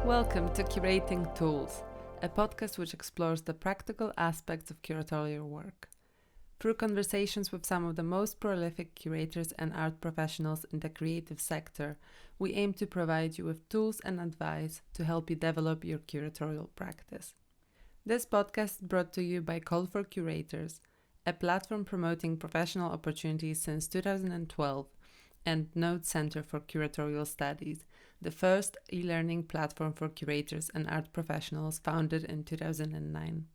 Welcome to Curating Tools, a podcast which explores the practical aspects of curatorial work. Through conversations with some of the most prolific curators and art professionals in the creative sector, we aim to provide you with tools and advice to help you develop your curatorial practice. This podcast is brought to you by Call for Curators, a platform promoting professional opportunities since 2012, and Node Center for Curatorial Studies, the first e-learning platform for curators and art professionals founded in 2009.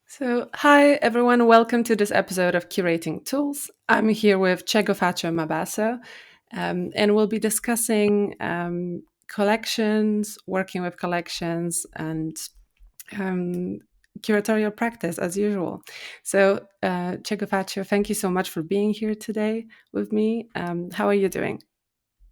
So, hi everyone, welcome to this episode of Curating Tools. I'm here with Tšhegofatšo Mabaso, and we'll be discussing collections, working with collections, and curatorial practice as usual. So, Tšhegofatšo, thank you so much for being here today with me. How are you doing?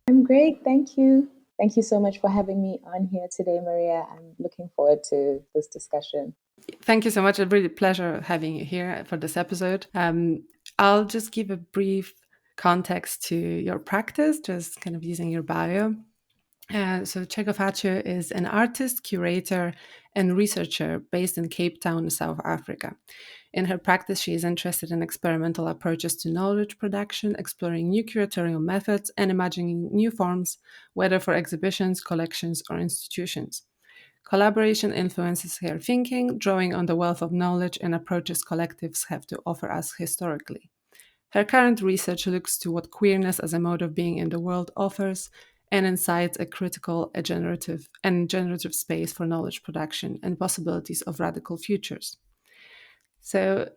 I'm great, thank you. Thank you so much for having me on here today, Maria. I'm looking forward to this discussion. Thank you so much. It's really a pleasure having you here for this episode. I'll just give a brief context to your practice, just kind of using your bio. So Tšhegofatšo is an artist, curator, and researcher based in Cape Town, South Africa. In her practice, she is interested in experimental approaches to knowledge production, exploring new curatorial methods, and imagining new forms, whether for exhibitions, collections, or institutions. Collaboration influences her thinking, drawing on the wealth of knowledge and approaches collectives have to offer us historically. Her current research looks to what queerness as a mode of being in the world offers and incites a critical, generative space for knowledge production and possibilities of radical futures. So,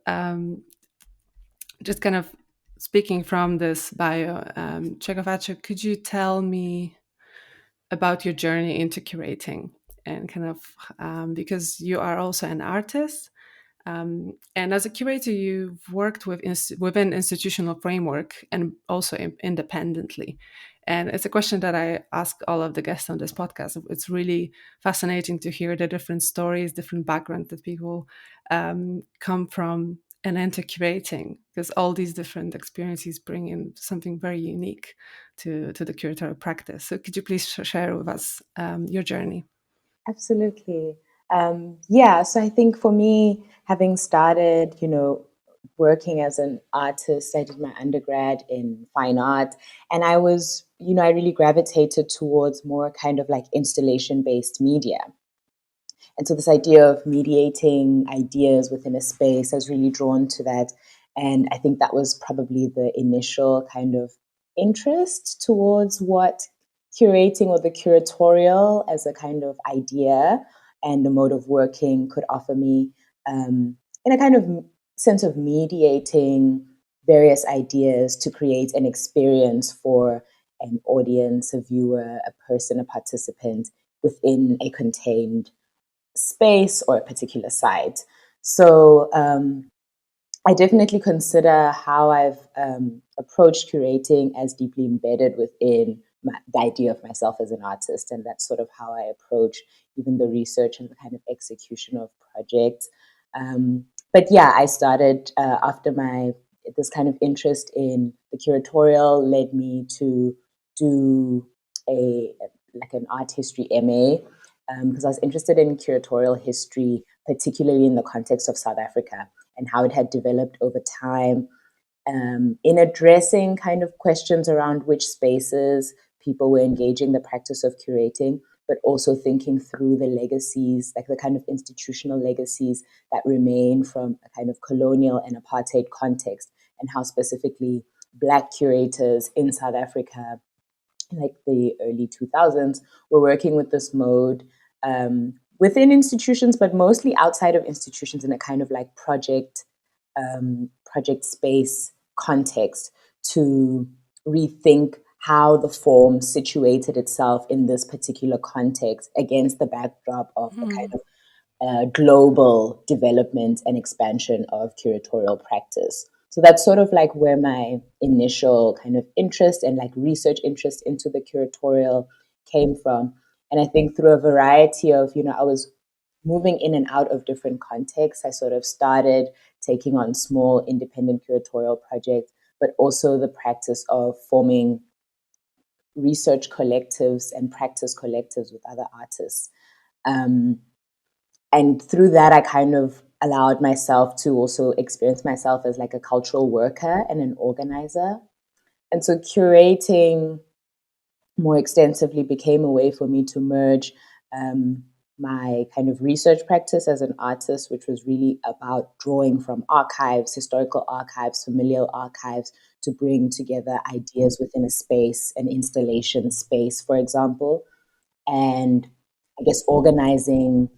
just kind of speaking from this bio, Tšhegofatšo, could you tell me about your journey into curating and kind of because you are also an artist, and as a curator, you've worked within institutional framework and also independently. And it's a question that I ask all of the guests on this podcast. It's really fascinating to hear the different stories, different backgrounds that people come from and enter curating, because all these different experiences bring in something very unique to the curatorial practice. So could you please share with us your journey? Absolutely. So I think for me, having started, working as an artist, I did my undergrad in fine art, and I was, I really gravitated towards more kind of like installation-based media. And so this idea of mediating ideas within a space, I was really drawn to that. And I think that was probably the initial kind of interest towards what curating or the curatorial as a kind of idea and a mode of working could offer me, in a kind of sense of mediating various ideas to create an experience for an audience, a viewer, a person, a participant within a contained space or a particular site. So I definitely consider how I've approached curating as deeply embedded within the idea of myself as an artist. And that's sort of how I approach even the research and the kind of execution of projects. I started after this kind of interest in the curatorial led me to do an art history MA, because I was interested in curatorial history, particularly in the context of South Africa and how it had developed over time, in addressing kind of questions around which spaces people were engaging the practice of curating, but also thinking through the legacies, like the kind of institutional legacies that remain from a kind of colonial and apartheid context, and how specifically Black curators in South Africa, like the early 2000s, were working with this mode within institutions, but mostly outside of institutions in a kind of like project space context to rethink how the form situated itself in this particular context against the backdrop of the kind of global development and expansion of curatorial practice. So that's sort of like where my initial kind of interest and like research interest into the curatorial came from. And I think through a variety of, I was moving in and out of different contexts. I sort of started taking on small independent curatorial projects, but also the practice of forming research collectives and practice collectives with other artists. And through that, I kind of allowed myself to also experience myself as like a cultural worker and an organizer. And so curating more extensively became a way for me to merge my kind of research practice as an artist, which was really about drawing from archives, historical archives, familial archives, to bring together ideas within a space, an installation space, for example, and I guess organizing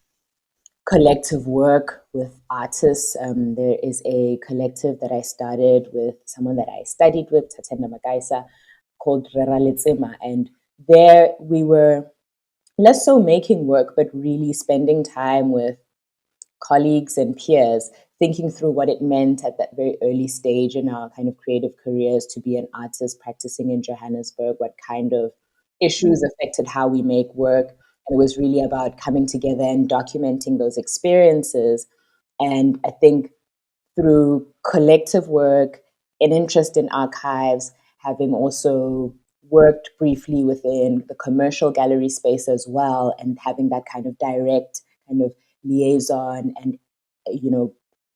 collective work with artists. There is a collective that I started with someone that I studied with, Tatenda Magaisa, called Reraletsema. And there we were less so making work, but really spending time with colleagues and peers, thinking through what it meant at that very early stage in our kind of creative careers to be an artist practicing in Johannesburg, what kind of issues affected how we make work. And it was really about coming together and documenting those experiences. And I think through collective work, an interest in archives, having also worked briefly within the commercial gallery space as well, and having that kind of direct kind of liaison and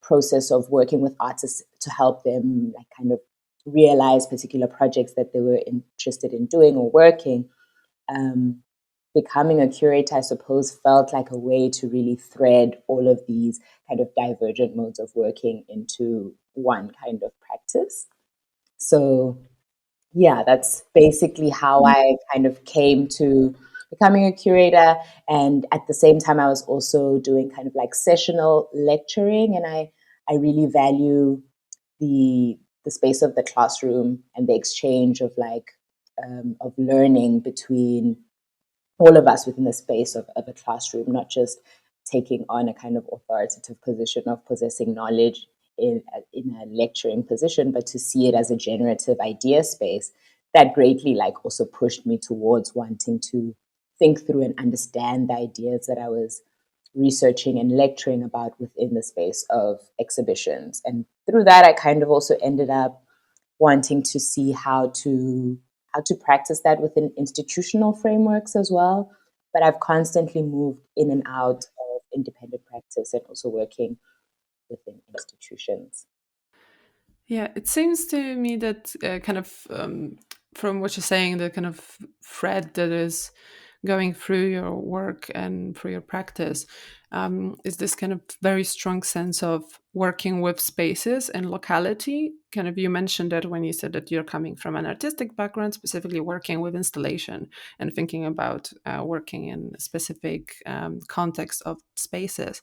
process of working with artists to help them like kind of realize particular projects that they were interested in doing or working. Becoming a curator, I suppose, felt like a way to really thread all of these kind of divergent modes of working into one kind of practice. So, yeah, that's basically how I kind of came to becoming a curator. And at the same time, I was also doing kind of like sessional lecturing, and I really value the space of the classroom and the exchange of of learning between all of us within the space of a classroom, not just taking on a kind of authoritative position of possessing knowledge in a lecturing position, but to see it as a generative idea space. That greatly like also pushed me towards wanting to think through and understand the ideas that I was researching and lecturing about within the space of exhibitions. And through that, I kind of also ended up wanting to see how to practice that within institutional frameworks as well. But I've constantly moved in and out of independent practice and also working within institutions. Yeah, it seems to me that kind of from what you're saying, the kind of thread that is going through your work and through your practice is this kind of very strong sense of working with spaces and locality. Kind of, you mentioned that when you said that you're coming from an artistic background, specifically working with installation and thinking about working in specific context of spaces.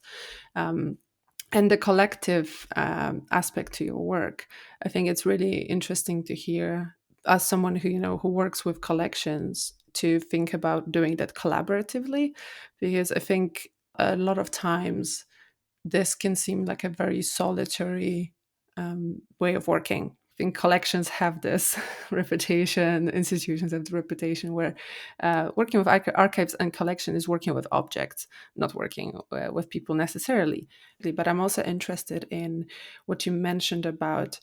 And the collective aspect to your work. I think it's really interesting to hear, as someone who who works with collections, to think about doing that collaboratively, because I think a lot of times this can seem like a very solitary way of working. I think collections have this reputation, institutions have the reputation where working with archives and collection is working with objects, not working with people necessarily. But I'm also interested in what you mentioned about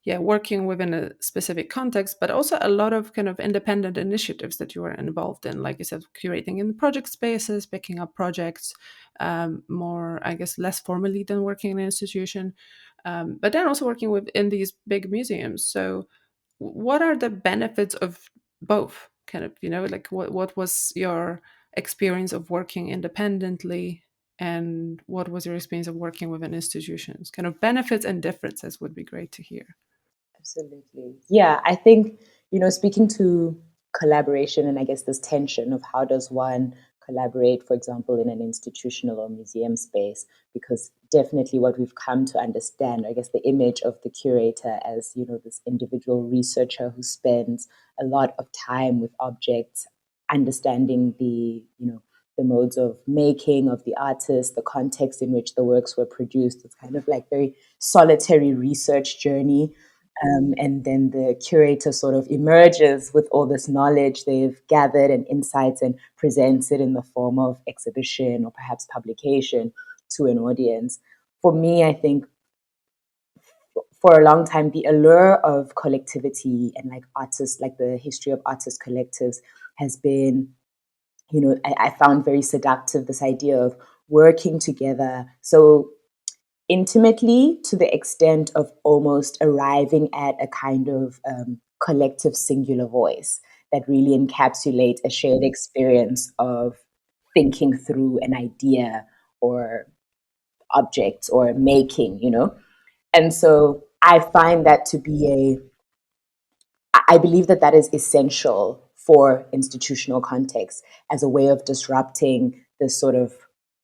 working within a specific context, but also a lot of kind of independent initiatives that you were involved in, like you said, curating in project spaces, picking up projects, more, I guess, less formally than working in an institution, but then also working within these big museums. So, what are the benefits of both? Kind of, like what was your experience of working independently, and what was your experience of working within institutions? Kind of benefits and differences would be great to hear. Absolutely. Yeah, I think, speaking to collaboration and I guess this tension of how does one collaborate, for example, in an institutional or museum space, because definitely what we've come to understand, I guess the image of the curator as, this individual researcher who spends a lot of time with objects, understanding the modes of making of the artist, the context in which the works were produced. It's kind of like very solitary research journey, and then the curator sort of emerges with all this knowledge they've gathered and insights and presents it in the form of exhibition or perhaps publication to an audience. For me, I think for a long time, the allure of collectivity and like artists, like the history of artist collectives has been, I found very seductive this idea of working together so intimately to the extent of almost arriving at a kind of collective singular voice that really encapsulate a shared experience of thinking through an idea or object or making. And so I find that to be I believe that that is essential for institutional context as a way of disrupting this sort of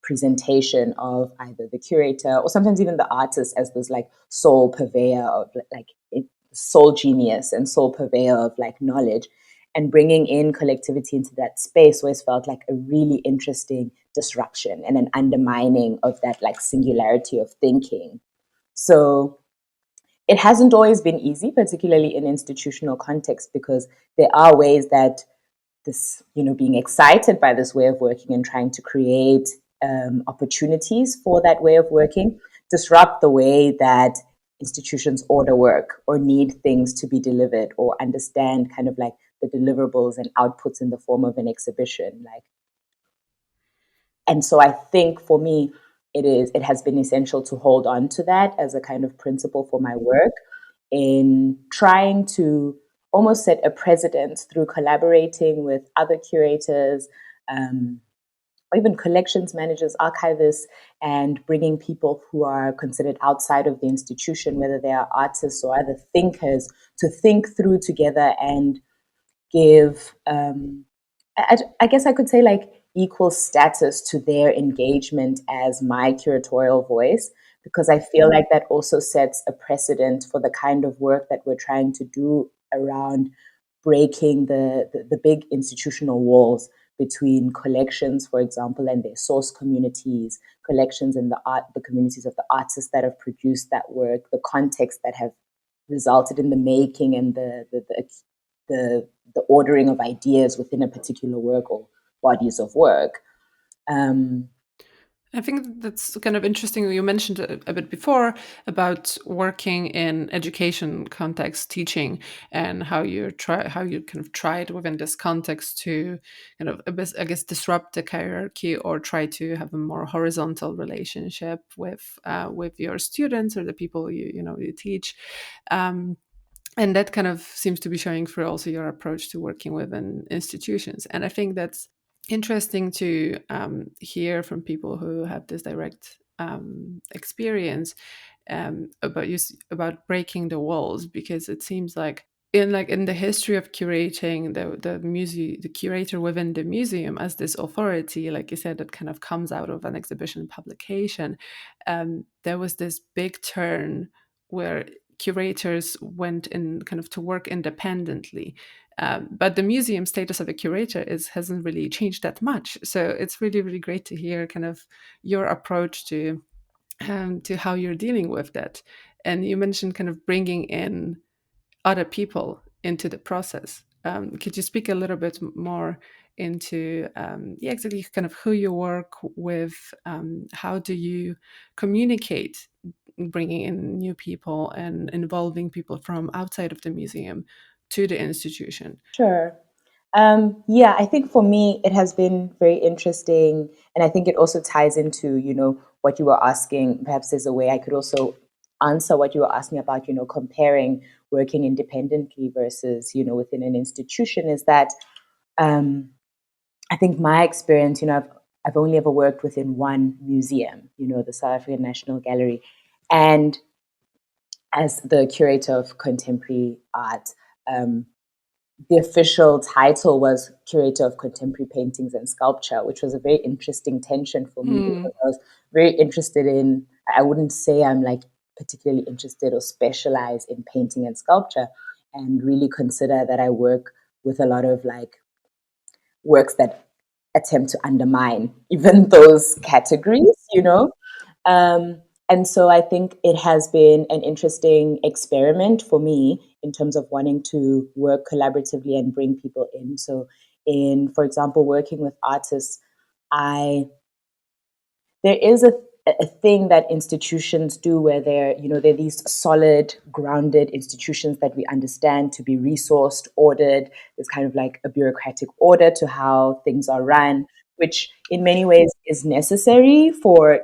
presentation of either the curator or sometimes even the artist as this like sole purveyor of like sole genius and sole purveyor of like knowledge, and bringing in collectivity into that space always felt like a really interesting disruption and an undermining of that like singularity of thinking. So it hasn't always been easy, particularly in institutional context, because there are ways that this, being excited by this way of working and trying to create opportunities for that way of working disrupt the way that institutions order work or need things to be delivered or understand kind of like the deliverables and outputs in the form of an exhibition. And so I think for me, it has been essential to hold on to that as a kind of principle for my work in trying to almost set a precedent through collaborating with other curators, or even collections managers, archivists, and bringing people who are considered outside of the institution, whether they are artists or other thinkers, to think through together and give, I guess I could say, like equal status to their engagement as my curatorial voice, because I feel like that also sets a precedent for the kind of work that we're trying to do around breaking the big institutional walls between collections, for example, and their source communities, collections and the communities of the artists that have produced that work, the context that have resulted in the making and the ordering of ideas within a particular work or bodies of work. Um, I think that's kind of interesting. You mentioned a bit before about working in education context, teaching, and how how you kind of tried within this context to kind of, I guess, disrupt the hierarchy or try to have a more horizontal relationship with your students or the people you teach. Um, and that kind of seems to be showing through also your approach to working within institutions. And I think that's interesting to hear from people who have this direct experience about breaking the walls, because it seems like in the history of curating, the curator within the museum as this authority, like you said, that kind of comes out of an exhibition publication. There was this big turn where curators went in kind of to work independently. But the museum status of a curator hasn't really changed that much. So it's really, really great to hear kind of your approach to how you're dealing with that. And you mentioned kind of bringing in other people into the process. Could you speak a little bit more into yeah, exactly kind of who you work with? How do you communicate bringing in new people and involving people from outside of the museum to the institution? Sure. Yeah, I think for me, it has been very interesting. And I think it also ties into, what you were asking. Perhaps there's a way I could also answer what you were asking about, comparing working independently versus, within an institution, is that I think my experience, I've only ever worked within one museum, the South African National Gallery. And as the curator of contemporary art, the official title was Curator of Contemporary Paintings and Sculpture, which was a very interesting tension for me Mm. because I was very interested in, I wouldn't say I'm like particularly interested or specialized in painting and sculpture, and really consider that I work with a lot of like works that attempt to undermine even those categories. And so I think it has been an interesting experiment for me in terms of wanting to work collaboratively and bring people in. So for example, working with artists, I there is a thing that institutions do where they're these solid, grounded institutions that we understand to be resourced, ordered. There's kind of like a bureaucratic order to how things are run, which in many ways is necessary for,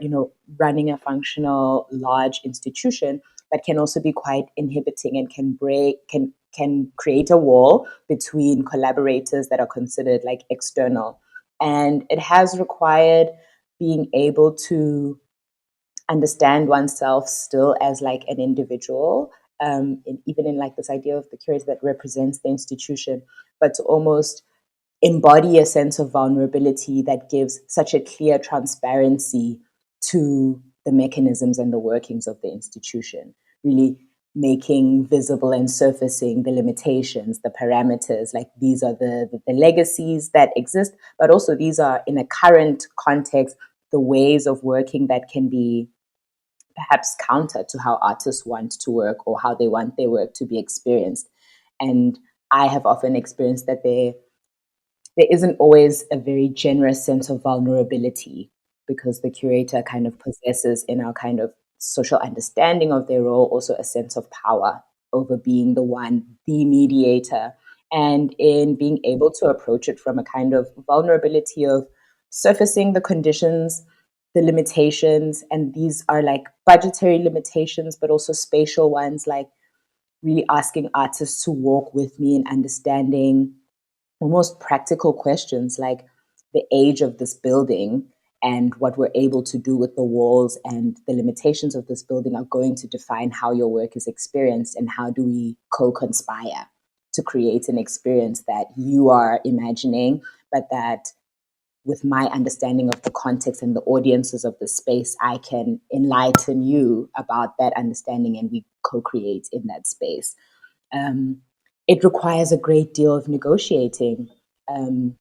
running a functional large institution, but can also be quite inhibiting and can create a wall between collaborators that are considered like external. And it has required being able to understand oneself still as like an individual, even in like this idea of the curator that represents the institution, but to almost embody a sense of vulnerability that gives such a clear transparency to the mechanisms and the workings of the institution, really making visible and surfacing the limitations, the parameters, like these are the legacies that exist, but also these are in a current context, the ways of working that can be perhaps counter to how artists want to work or how they want their work to be experienced. And I have often experienced that there isn't always a very generous sense of vulnerability because the curator kind of possesses, in our kind of social understanding of their role, also a sense of power over being the mediator, and in being able to approach it from a kind of vulnerability of surfacing the conditions, the limitations, and these are like budgetary limitations, but also spatial ones, like really asking artists to walk with me in understanding almost practical questions like the age of this building and what we're able to do with the walls and the limitations of this building are going to define how your work is experienced, and how do we co-conspire to create an experience that you are imagining, but that with my understanding of the context and the audiences of the space, I can enlighten you about that understanding and we co-create in that space. Um, it requires a great deal of negotiating. Um,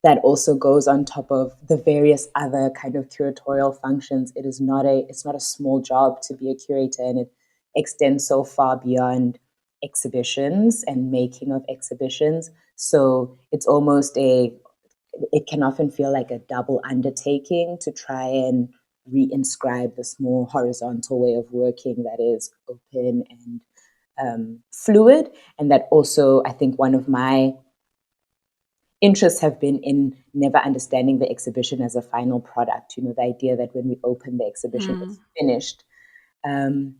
that also goes on top of the various other kind of curatorial functions. It's not a small job to be a curator, and it extends so far beyond exhibitions and making of exhibitions. So it can often feel like a double undertaking to try and reinscribe this more horizontal way of working that is open and fluid. And that also, I think, one of my interests have been in never understanding the exhibition as a final product. The idea that when we open the exhibition, it's finished.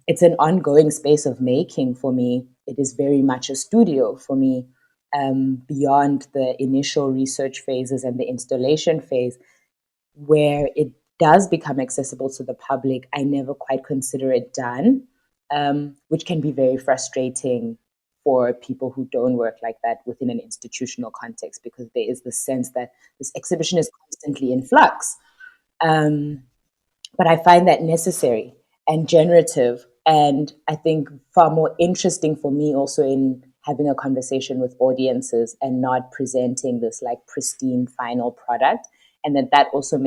It's an ongoing space of making for me. It is very much a studio for me. Beyond the initial research phases and the installation phase, where it does become accessible to the public, I never quite consider it done, which can be very frustrating for people who don't work like that within an institutional context, because there is the sense that this exhibition is constantly in flux. But I find that necessary and generative, and I think far more interesting for me also in having a conversation with audiences and not presenting this like pristine final product. And that also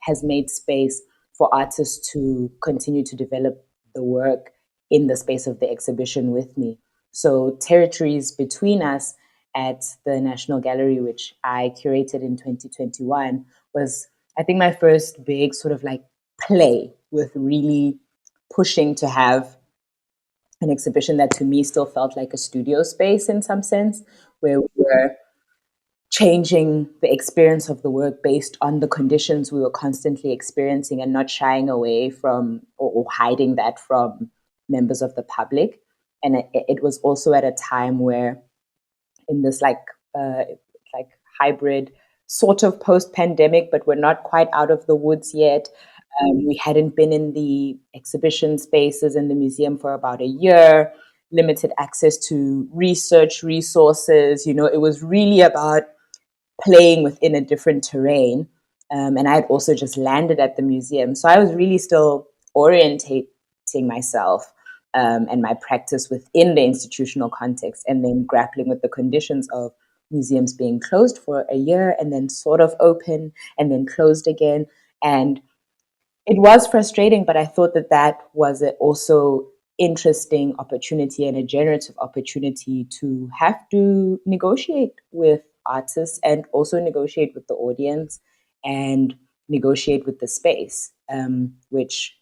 has made space for artists to continue to develop the work in the space of the exhibition with me. So territories between us at the National Gallery, which I curated in 2021, was, I think, my first big sort of like play with really pushing to have an exhibition that to me still felt like a studio space in some sense, where we were changing the experience of the work based on the conditions we were constantly experiencing, and not shying away from or hiding that from members of the public. And it was also at a time where, in this like hybrid sort of post-pandemic, but we're not quite out of the woods yet. We hadn't been in the exhibition spaces in the museum for about a year, limited access to research resources. It was really about playing within a different terrain. And I had also just landed at the museum. So I was really still orientating myself and my practice within the institutional context, and then grappling with the conditions of museums being closed for a year and then sort of open and then closed again. And it was frustrating, but I thought that was also interesting opportunity and a generative opportunity to have to negotiate with artists and also negotiate with the audience and negotiate with the space. which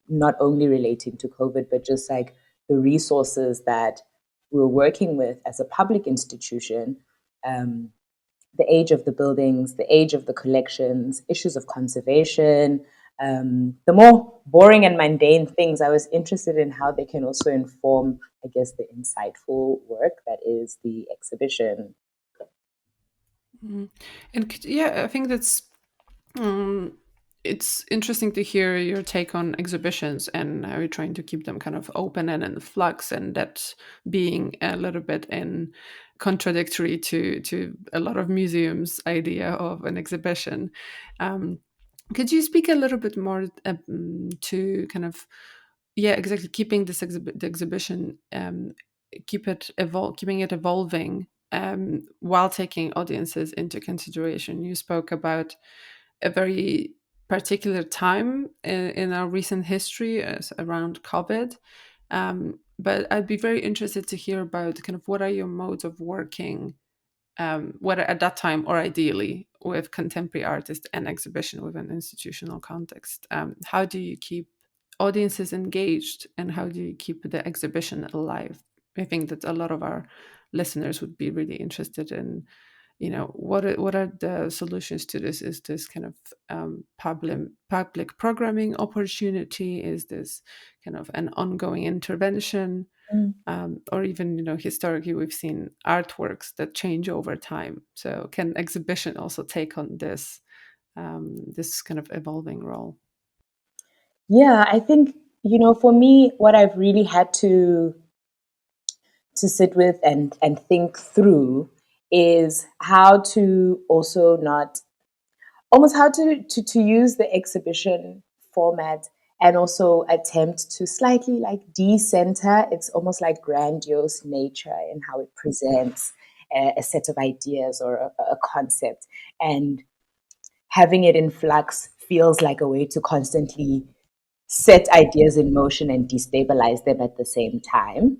not only relating to COVID, but just like the resources that we're working with as a public institution, the age of the buildings, the age of the collections, issues of conservation, the more boring and mundane things. I was interested in how they can also inform, I guess, the insightful work that is the exhibition. And yeah, I think that's it's interesting to hear your take on exhibitions and how you're trying to keep them kind of open and in flux, and that being a little bit in contradictory to a lot of museums' idea of an exhibition. Um, could you speak a little bit more to kind of yeah, exactly, keeping this the exhibition, keeping it evolving, while taking audiences into consideration? You spoke about a very particular time in our recent history around COVID. But I'd be very interested to hear about kind of what are your modes of working, whether at that time or ideally with contemporary artists and exhibition within institutional context. How do you keep audiences engaged and how do you keep the exhibition alive? I think that a lot of our listeners would be really interested in, what are the solutions to this? Is this kind of public programming opportunity? Is this kind of an ongoing intervention? Mm. Or even, historically we've seen artworks that change over time. So can exhibition also take on this kind of evolving role? Yeah, I think, for me, what I've really had to sit with and think through is how to also not almost how to use the exhibition format and also attempt to slightly like decenter its almost like grandiose nature in how it presents a set of ideas or a concept, and having it in flux feels like a way to constantly set ideas in motion and destabilize them at the same time,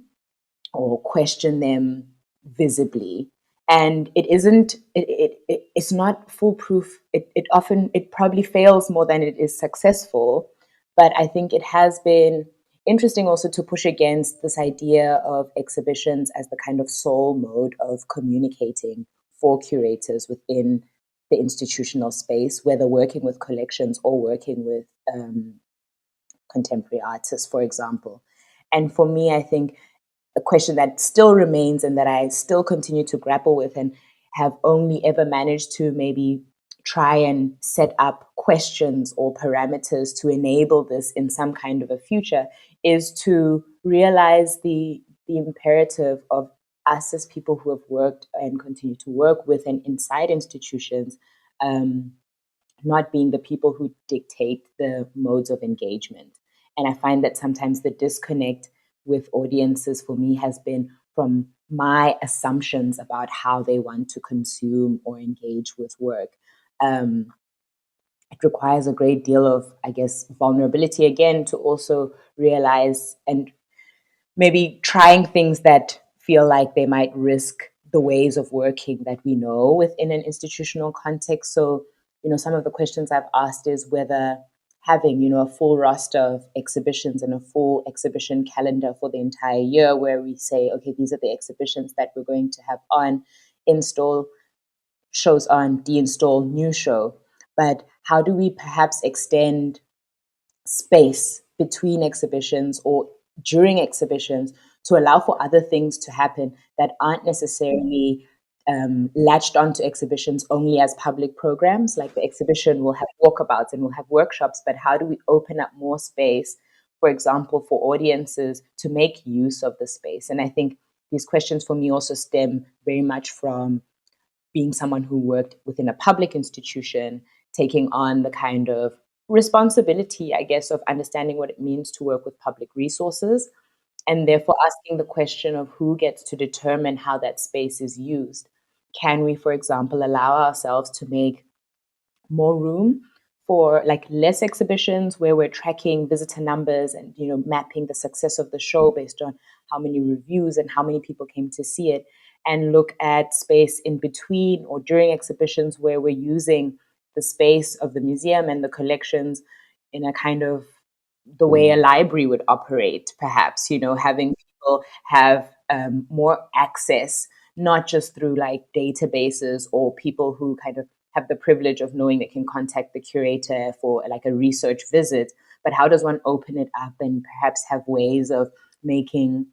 or question them visibly. And it isn't it's not foolproof. It probably fails more than it is successful, but I think it has been interesting also to push against this idea of exhibitions as the kind of sole mode of communicating for curators within the institutional space, whether working with collections or working with contemporary artists, for example. And for me, I think a question that still remains and that I still continue to grapple with and have only ever managed to maybe try and set up questions or parameters to enable this in some kind of a future is to realize the imperative of us as people who have worked and continue to work with and inside institutions, um, not being the people who dictate the modes of engagement. And I find that sometimes the disconnect with audiences for me has been from my assumptions about how they want to consume or engage with work. Um, it requires a great deal of, I guess, vulnerability again to also realize and maybe trying things that feel like they might risk the ways of working that we know within an institutional context. So, some of the questions I've asked is whether having, a full roster of exhibitions and a full exhibition calendar for the entire year where we say, okay, these are the exhibitions that we're going to have on, install shows on, deinstall new show. But how do we perhaps extend space between exhibitions or during exhibitions to allow for other things to happen that aren't necessarily latched onto exhibitions only as public programs? Like the exhibition will have walkabouts and will have workshops, but how do we open up more space, for example, for audiences to make use of the space? And I think these questions for me also stem very much from being someone who worked within a public institution, taking on the kind of responsibility, I guess, of understanding what it means to work with public resources, and therefore asking the question of who gets to determine how that space is used. Can we, for example, allow ourselves to make more room for like less exhibitions where we're tracking visitor numbers and mapping the success of the show based on how many reviews and how many people came to see it, and look at space in between or during exhibitions where we're using the space of the museum and the collections in a kind of the way a library would operate, perhaps, having people have more access, not just through like databases or people who kind of have the privilege of knowing they can contact the curator for like a research visit, but how does one open it up and perhaps have ways of making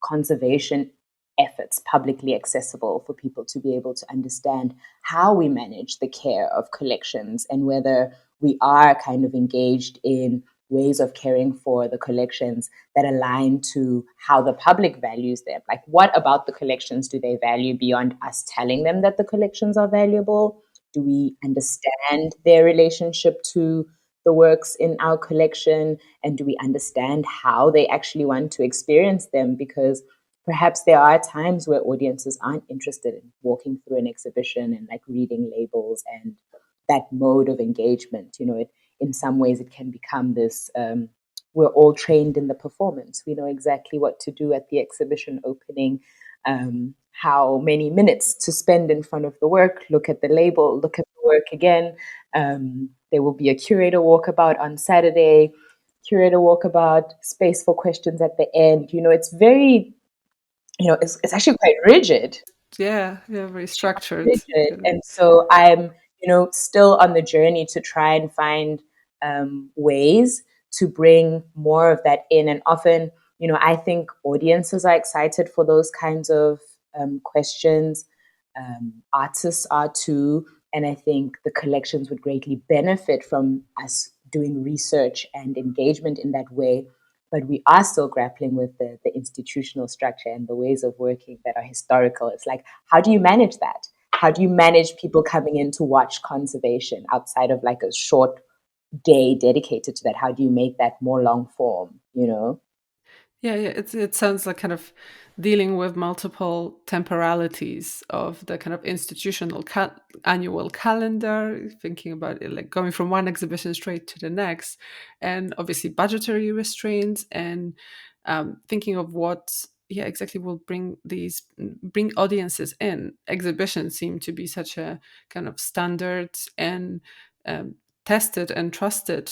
conservation efforts publicly accessible for people to be able to understand how we manage the care of collections and whether we are kind of engaged in ways of caring for the collections that align to how the public values them. Like, what about the collections do they value beyond us telling them that the collections are valuable? Do we understand their relationship to the works in our collection? And do we understand how they actually want to experience them? Because perhaps there are times where audiences aren't interested in walking through an exhibition and like reading labels and that mode of engagement. In some ways it can become this, we're all trained in the performance. We know exactly what to do at the exhibition opening, how many minutes to spend in front of the work, look at the label, look at the work again. There will be a curator walkabout on Saturday, curator walkabout, space for questions at the end. It's very, it's actually quite rigid. Yeah, very structured. And so I'm, still on the journey to try and find ways to bring more of that in. And often, I think audiences are excited for those kinds of questions. Artists are too. And I think the collections would greatly benefit from us doing research and engagement in that way. But we are still grappling with the institutional structure and the ways of working that are historical. It's like, how do you manage that? How do you manage people coming in to watch conservation outside of like a short day dedicated to that? How do you make that more long form, Yeah, it sounds like kind of dealing with multiple temporalities of the kind of institutional annual calendar, thinking about it like going from one exhibition straight to the next, and obviously budgetary restraints, and thinking of what exactly will bring audiences in. Exhibitions seem to be such a kind of standard and tested and trusted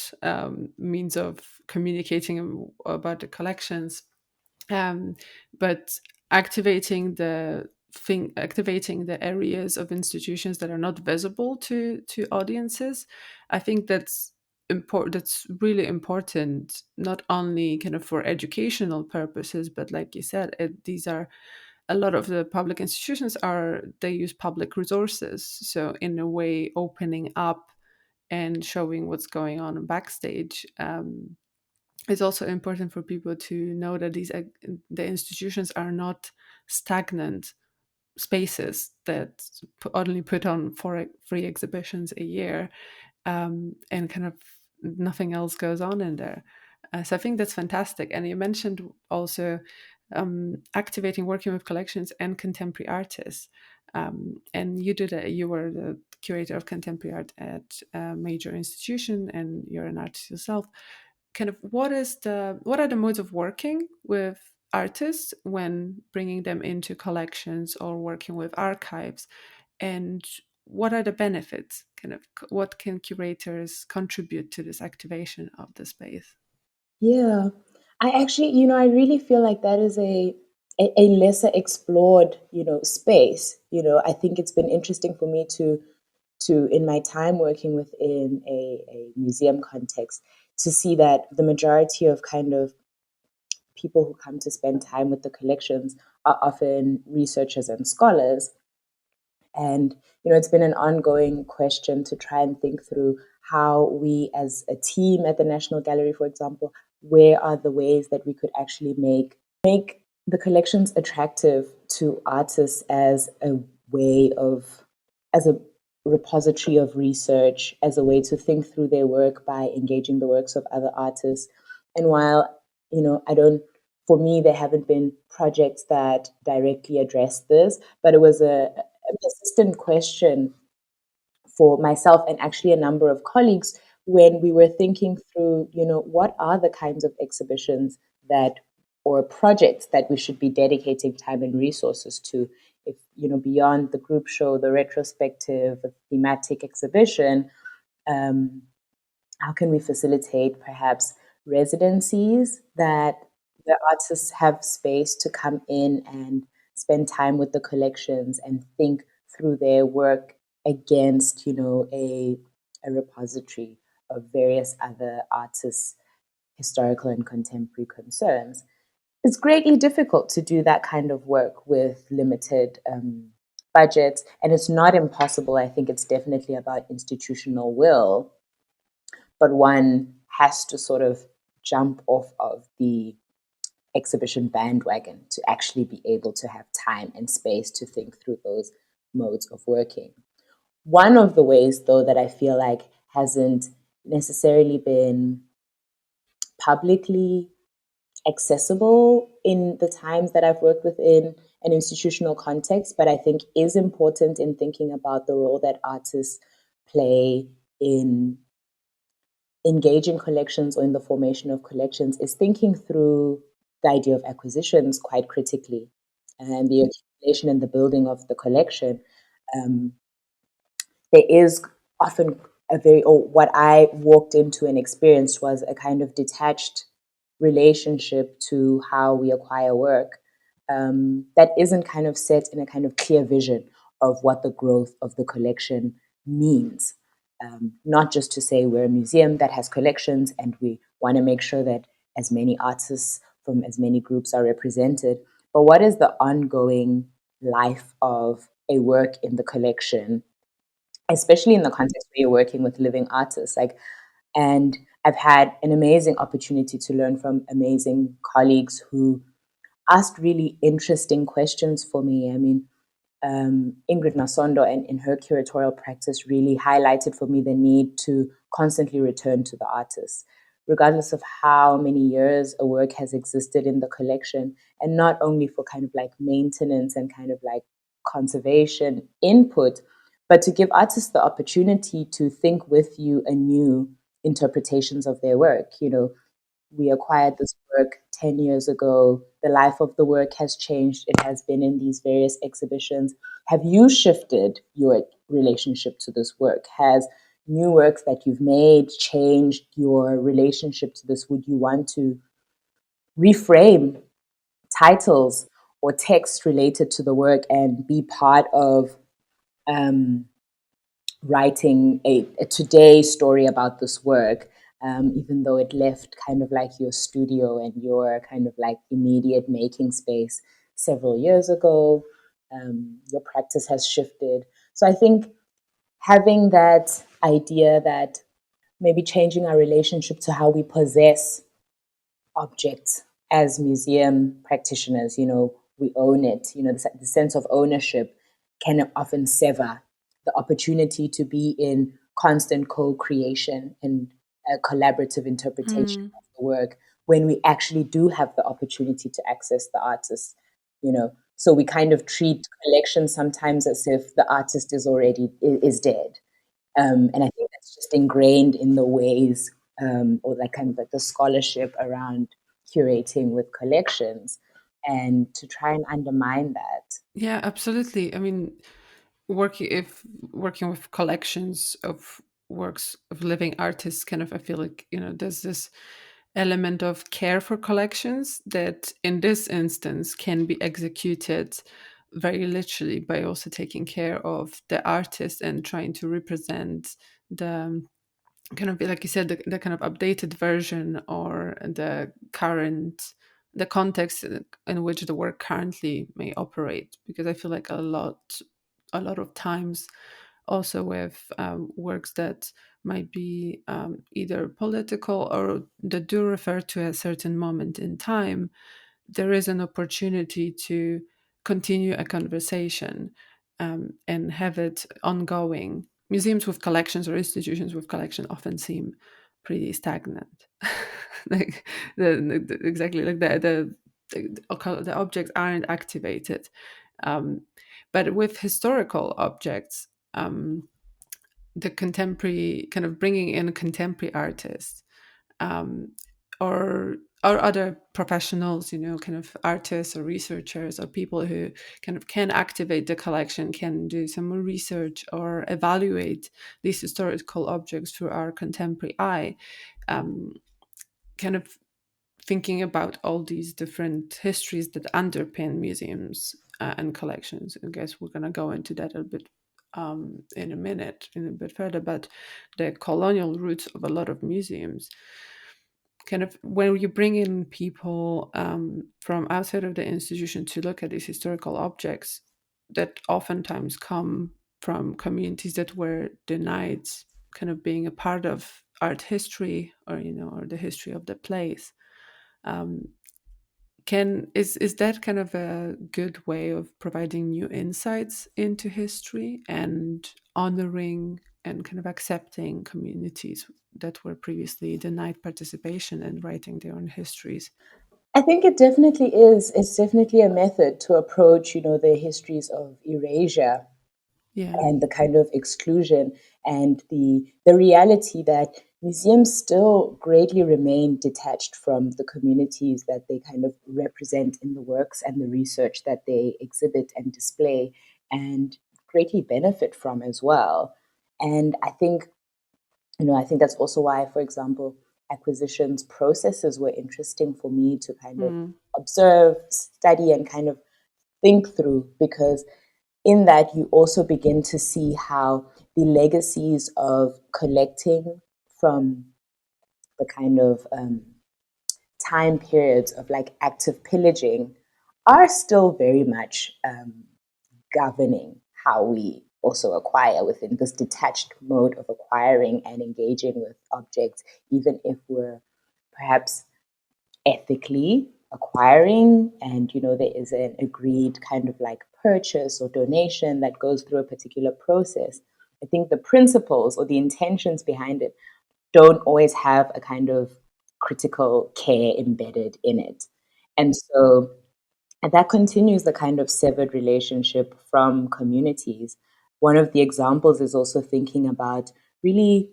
means of communicating about the collections, but activating the areas of institutions that are not visible to audiences, I think that's important. That's really important, not only kind of for educational purposes, but like you said, these are a lot of the public institutions they use public resources, so in a way opening up and showing what's going on backstage. It's also important for people to know that the institutions are not stagnant spaces that only put on 4 free exhibitions a year, and kind of nothing else goes on in there. So I think that's fantastic. And you mentioned also activating, working with collections and contemporary artists. And you were the curator of contemporary art at a major institution, and you're an artist yourself. Kind of what are the modes of working with artists when bringing them into collections or working with archives, and what are the benefits? Kind of what can curators contribute to this activation of the space? Yeah. I actually, I really feel like that is a lesser explored, space. I think it's been interesting for me to in my time working within a museum context to see that the majority of kind of people who come to spend time with the collections are often researchers and scholars. And, it's been an ongoing question to try and think through how we as a team at the National Gallery, for example, where are the ways that we could actually make the collections attractive to artists as a way of, as a repository of research, as a way to think through their work by engaging the works of other artists. And while, I don't, for me, there haven't been projects that directly address this, but it was a persistent question for myself and actually a number of colleagues when we were thinking through, what are the kinds of exhibitions that or projects that we should be dedicating time and resources to. If, beyond the group show, the retrospective, the thematic exhibition, um, how can we facilitate perhaps residencies that the artists have space to come in and spend time with the collections and think through their work against, a repository of various other artists' historical and contemporary concerns. It's greatly difficult to do that kind of work with limited budgets, and it's not impossible. I think it's definitely about institutional will, but one has to sort of jump off of the exhibition bandwagon to actually be able to have time and space to think through those modes of working. One of the ways, though, that I feel like hasn't necessarily been publicly accessible in the times that I've worked within an institutional context, but I think is important in thinking about the role that artists play in engaging collections or in the formation of collections, is thinking through the idea of acquisitions quite critically and the accumulation and the building of the collection. Um, there is often or what I walked into and experienced was a kind of detached relationship to how we acquire work, that isn't kind of set in a kind of clear vision of what the growth of the collection means. Not just to say we're a museum that has collections and we want to make sure that as many artists from as many groups are represented, but what is the ongoing life of a work in the collection, especially in the context where you're working with living artists. And I've had an amazing opportunity to learn from amazing colleagues who asked really interesting questions for me. I mean, Ingrid Nasondo and in her curatorial practice really highlighted for me the need to constantly return to the artist, regardless of how many years a work has existed in the collection, and not only for kind of like maintenance and kind of like conservation input, but to give artists the opportunity to think with you anew interpretations of their work. We acquired this work 10 years ago. The life of the work has changed. It has been in these various exhibitions. Have you shifted your relationship to this work? Has new works that you've made changed your relationship to this? Would you want to reframe titles or text related to the work and be part of um, writing a today story about this work, even though it left kind of like your studio and your kind of like immediate making space several years ago? Your practice has shifted. So I think having that idea that maybe changing our relationship to how we possess objects as museum practitioners, we own it. The sense of ownership can often sever the opportunity to be in constant co-creation and a collaborative interpretation Mm. of the work when we actually do have the opportunity to access the artist. So we kind of treat collections sometimes as if the artist is dead, and I think that's just ingrained in the ways, or like kind of like the scholarship around curating with collections, and to try and undermine that. Yeah, absolutely. I mean, working with collections of works of living artists, kind of, I feel like, there's this element of care for collections that in this instance can be executed very literally by also taking care of the artist and trying to represent the kind of, like you said, the kind of updated version or the context in which the work currently may operate. Because I feel like a lot of times also with works that might be either political or that do refer to a certain moment in time, there is an opportunity to continue a conversation, and have it ongoing. Museums with collections or institutions with collection often seem pretty stagnant. Like exactly like the objects aren't activated. Um, but with historical objects, the contemporary kind of bringing in contemporary artists, um, or other professionals, kind of artists or researchers or people who kind of can activate the collection, can do some more research or evaluate these historical objects through our contemporary eye, um, kind of thinking about all these different histories that underpin museums and collections. I guess we're going to go into that a bit in a minute, in a bit further, but the colonial roots of a lot of museums, kind of when you bring in people from outside of the institution to look at these historical objects that oftentimes come from communities that were denied kind of being a part of art history, or or the history of the place. um, can is that kind of a good way of providing new insights into history and honoring and kind of accepting communities that were previously denied participation in writing their own histories? I think it definitely is. It's definitely a method to approach, the histories of erasure Yeah. and the kind of exclusion and the reality that museums still greatly remain detached from the communities that they kind of represent in the works and the research that they exhibit and display and greatly benefit from as well. And I think that's also why, for example, acquisitions processes were interesting for me to kind of Mm. observe, study, and kind of think through, because in that you also begin to see how the legacies of collecting from the kind of time periods of like active pillaging are still very much governing how we also acquire within this detached mode of acquiring and engaging with objects, even if we're perhaps ethically acquiring and there is an agreed kind of like purchase or donation that goes through a particular process. I think the principles or the intentions behind it don't always have a kind of critical care embedded in it. And so and that continues the kind of severed relationship from communities. One of the examples is also thinking about really,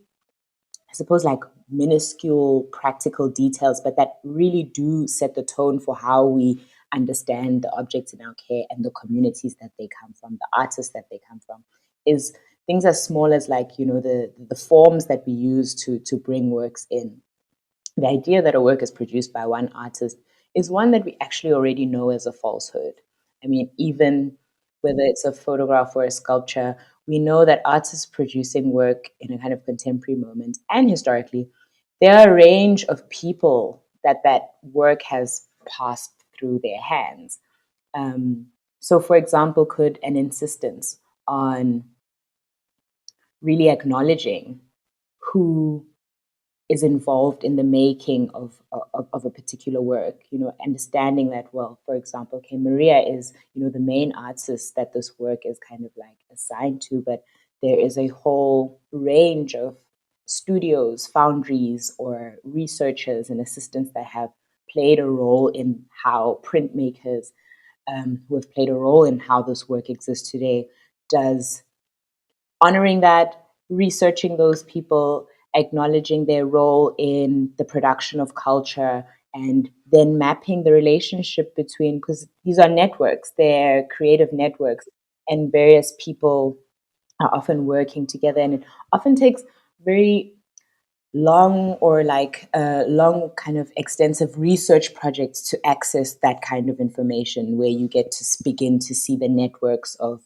I suppose, like minuscule practical details, but that really do set the tone for how we understand the objects in our care and the communities that they come from, the artists that they come from. Is things as small as like, the forms that we use to bring works in. The idea that a work is produced by one artist is one that we actually already know as a falsehood. I mean, even whether it's a photograph or a sculpture, we know that artists producing work in a kind of contemporary moment and historically, there are a range of people that work has passed through their hands. Um, so, for example, could an insistence on really acknowledging who is involved in the making of a particular work, understanding that, well, for example, okay, Maria is, the main artist that this work is kind of like assigned to, but there is a whole range of studios, foundries, or researchers and assistants that have played a role in how printmakers who have played a role in how this work exists today. Does honoring that, researching those people, acknowledging their role in the production of culture, and then mapping the relationship between, because these are networks, they're creative networks, and various people are often working together. And it often takes very long or like long kind of extensive research projects to access that kind of information where you get to begin to see the networks of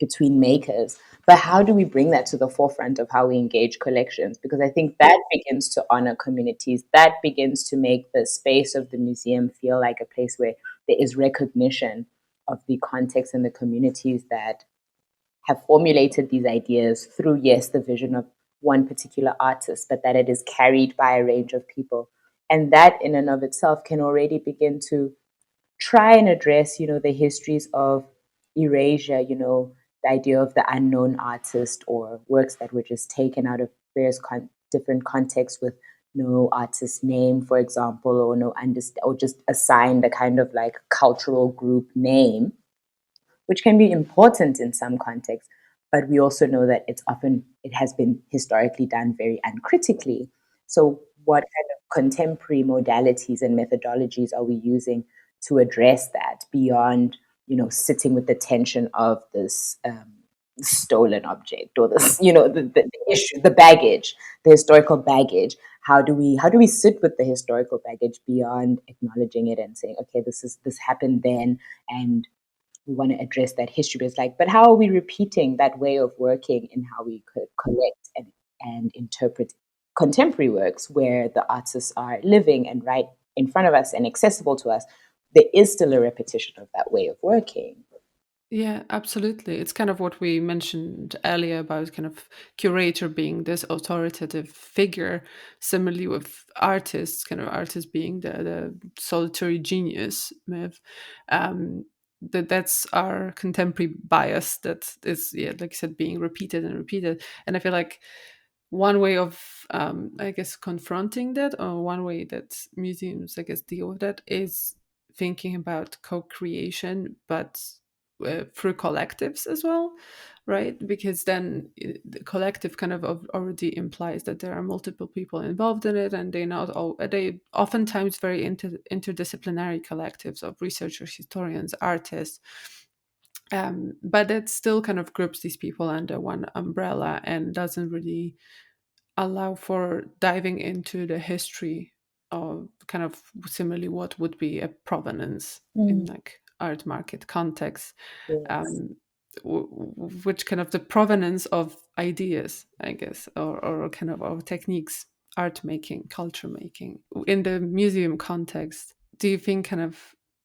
between makers. But how do we bring that to the forefront of how we engage collections? Because I think that begins to honor communities. That begins to make the space of the museum feel like a place where there is recognition of the context and the communities that have formulated these ideas through, yes, the vision of one particular artist, but that it is carried by a range of people. And that in and of itself can already begin to try and address, the histories of erasure, the idea of the unknown artist or works that were just taken out of various different contexts with no artist name, for example, or no or just assigned a kind of like cultural group name, which can be important in some contexts. But we also know that it has been historically done very uncritically. So what contemporary modalities and methodologies are we using to address that beyond, sitting with the tension of this stolen object, or this, the issue, the baggage, the historical baggage. How do we sit with the historical baggage beyond acknowledging it and saying, okay, this happened then, and we want to address that history. But it's like, but how are we repeating that way of working in how we could collect and interpret contemporary works where the artists are living and right in front of us and accessible to us? There is still a repetition of that way of working. Yeah, absolutely. It's kind of what we mentioned earlier about kind of curator being this authoritative figure. Similarly, with artists, kind of artists being the solitary genius myth. Um, that's our contemporary bias that is, yeah, like I said, being repeated and repeated. And I feel like one way of, I guess, confronting that, or one way that museums, I guess, deal with that is thinking about co-creation, but through collectives as well, right? Because then the collective kind of already implies that there are multiple people involved in it, and they oftentimes very interdisciplinary collectives of researchers, historians, artists. But it still kind of groups these people under one umbrella and doesn't really allow for diving into the history of kind of similarly what would be a provenance in Mm, like art market context, yes. um, which kind of the provenance of ideas, I guess, or kind of our techniques, art making, culture making in the museum context. Do you think kind of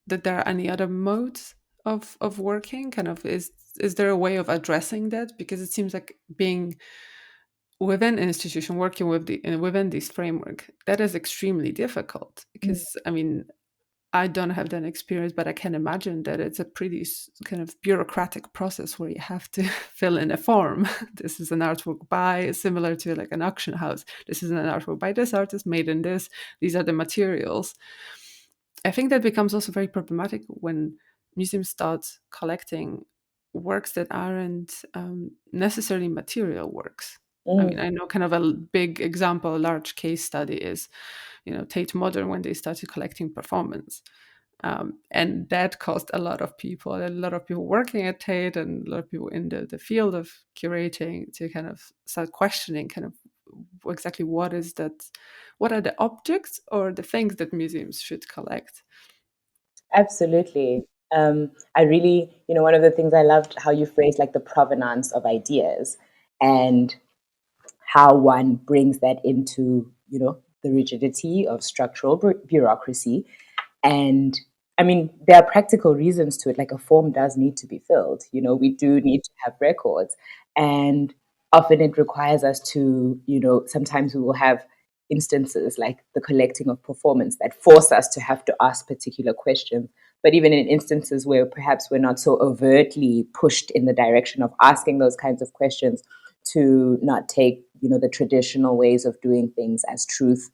that there are any other modes of working? Kind of is there a way of addressing that? Because it seems like being within an institution working within this framework, that is extremely difficult Mm, because I mean, I don't have that experience, but I can imagine that it's a pretty kind of bureaucratic process where you have to fill in a form. This is an artwork by, similar to like an auction house. This is an artwork by this artist, made in this. These are the materials. I think that becomes also very problematic when museums start collecting works that aren't necessarily material works. I mean, mm. I know kind of a big example, a large case study is, Tate Modern when they started collecting performance. And that caused a lot of people working at Tate and a lot of people in the field of curating to kind of start questioning kind of exactly what are the objects or the things that museums should collect. Absolutely. I really, one of the things I loved how you phrased like the provenance of ideas, and how one brings that into, the rigidity of structural bureaucracy. And I mean, there are practical reasons to it. Like, a form does need to be filled. We do need to have records. And often it requires us to, sometimes we will have instances like the collecting of performance that force us to have to ask particular questions. But even in instances where perhaps we're not so overtly pushed in the direction of asking those kinds of questions, to not take, the traditional ways of doing things as truth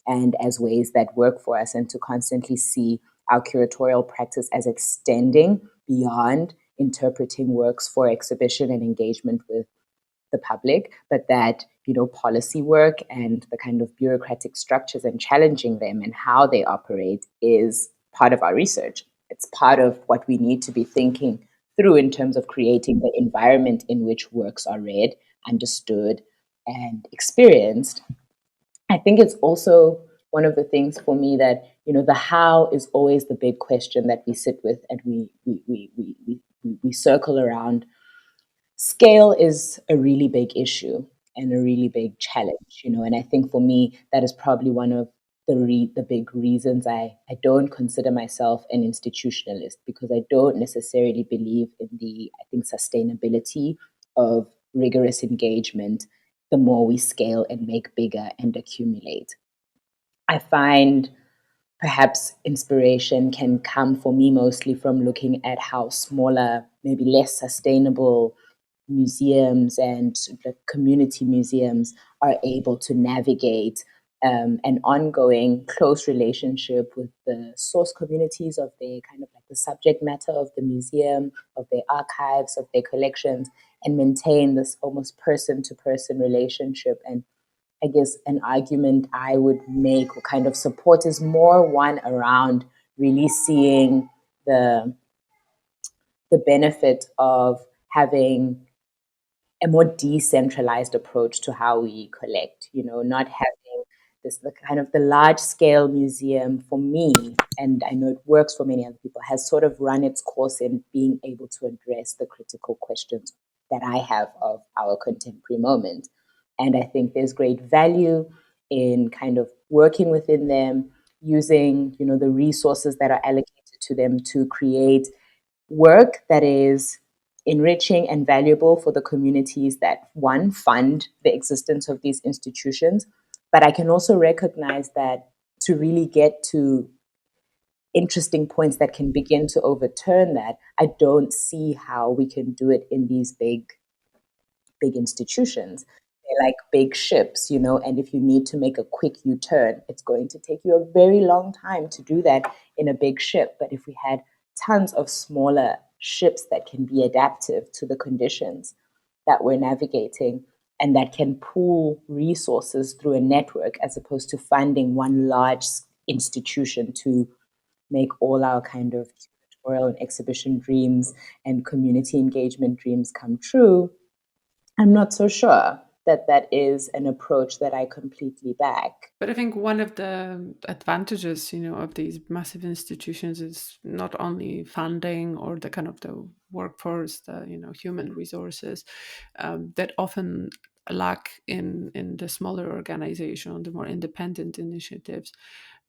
and as ways that work for us, and to constantly see our curatorial practice as extending beyond interpreting works for exhibition and engagement with the public, but that, policy work and the kind of bureaucratic structures and challenging them and how they operate is part of our research. It's part of what we need to be thinking through in terms of creating the environment in which works are read, understood, and experienced. I think it's also one of the things for me that, the how is always the big question that we sit with, and we circle around. Scale is a really big issue and a really big challenge, and I think for me that is probably one of the big reasons I don't consider myself an institutionalist, because I don't necessarily believe in the, I think, sustainability of rigorous engagement the more we scale and make bigger and accumulate. I find perhaps inspiration can come for me mostly from looking at how smaller, maybe less sustainable museums and the community museums are able to navigate an ongoing close relationship with the source communities of their kind of like the subject matter of the museum, of their archives, of their collections, and maintain this almost person to person relationship, and I guess an argument I would make or kind of support is more one around really seeing the benefit of having a more decentralized approach to how we collect, not having this the kind of the large scale museum for me, and I know it works for many other people, has sort of run its course in being able to address the critical questions that I have of our contemporary moment. And I think there's great value in kind of working within them, using, the resources that are allocated to them to create work that is enriching and valuable for the communities that, one, fund the existence of these institutions. But I can also recognize that to really get to interesting points that can begin to overturn that, I don't see how we can do it in these big institutions. They're like big ships, and if you need to make a quick U-turn, it's going to take you a very long time to do that in a big ship. But if we had tons of smaller ships that can be adaptive to the conditions that we're navigating and that can pool resources through a network as opposed to funding one large institution to make all our kind of curatorial and exhibition dreams and community engagement dreams come true, I'm not so sure that that is an approach that I completely back. But I think one of the advantages, of these massive institutions is not only funding or the kind of the workforce, the human resources that often lack in the smaller organization, the more independent initiatives.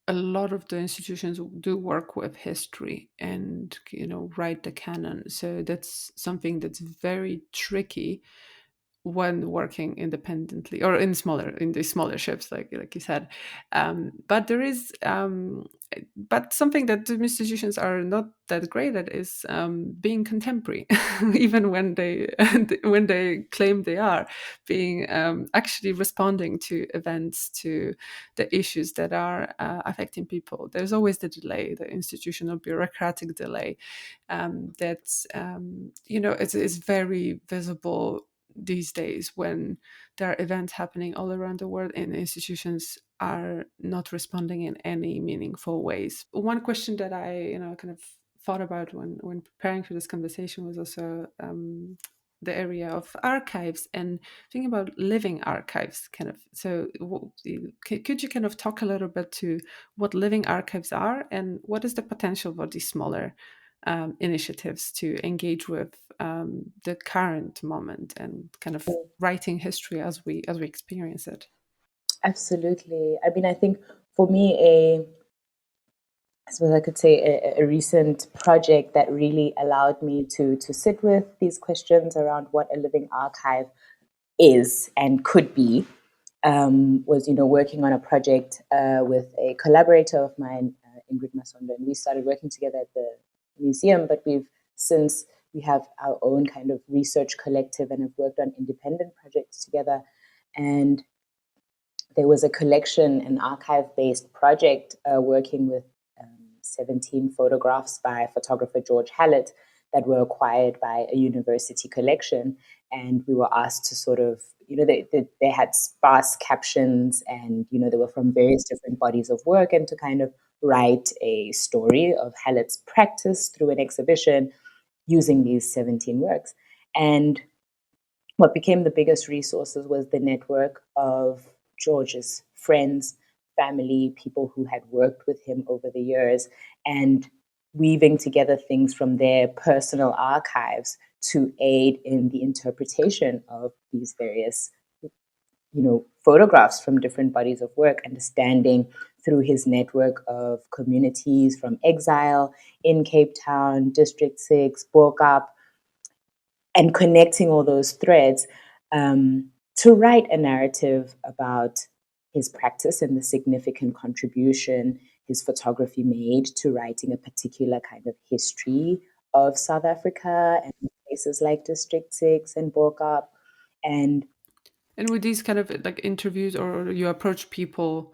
A lot of the institutions do work with history and write the canon. So that's something that's very tricky when working independently or in the smaller ships, like you said. But there is but something that the institutions are not that great at is being contemporary, even when they when they claim they are being actually responding to events, to the issues that are affecting people. There's always the delay, the institutional bureaucratic delay, that's it's very visible these days when there are events happening all around the world and institutions are not responding in any meaningful ways. One question that I kind of thought about when preparing for this conversation was also the area of archives and thinking about living archives, kind of. So could you kind of talk a little bit to what living archives are and what is the potential for these smaller initiatives to engage with the current moment and kind of writing history as we experience it? Absolutely. I mean, I think for me, I suppose I could say a recent project that really allowed me to sit with these questions around what a living archive is and could be, was working on a project with a collaborator of mine, Ingrid Masondo, and we started working together at the museum. But we have our own kind of research collective and have worked on independent projects together. And there was a collection, an archive-based project working with 17 photographs by photographer George Hallett that were acquired by a university collection. And we were asked to sort of, they had sparse captions and, they were from various different bodies of work, and to kind of write a story of Hallett's practice through an exhibition using these 17 works. And what became the biggest resources was the network of George's friends, family, people who had worked with him over the years, and weaving together things from their personal archives to aid in the interpretation of these various photographs from different bodies of work, understanding through his network of communities from exile in Cape Town, District 6, Bokap, and connecting all those threads to write a narrative about his practice and the significant contribution his photography made to writing a particular kind of history of South Africa and places like District 6 and Bokap. And with these kind of like interviews, or you approach people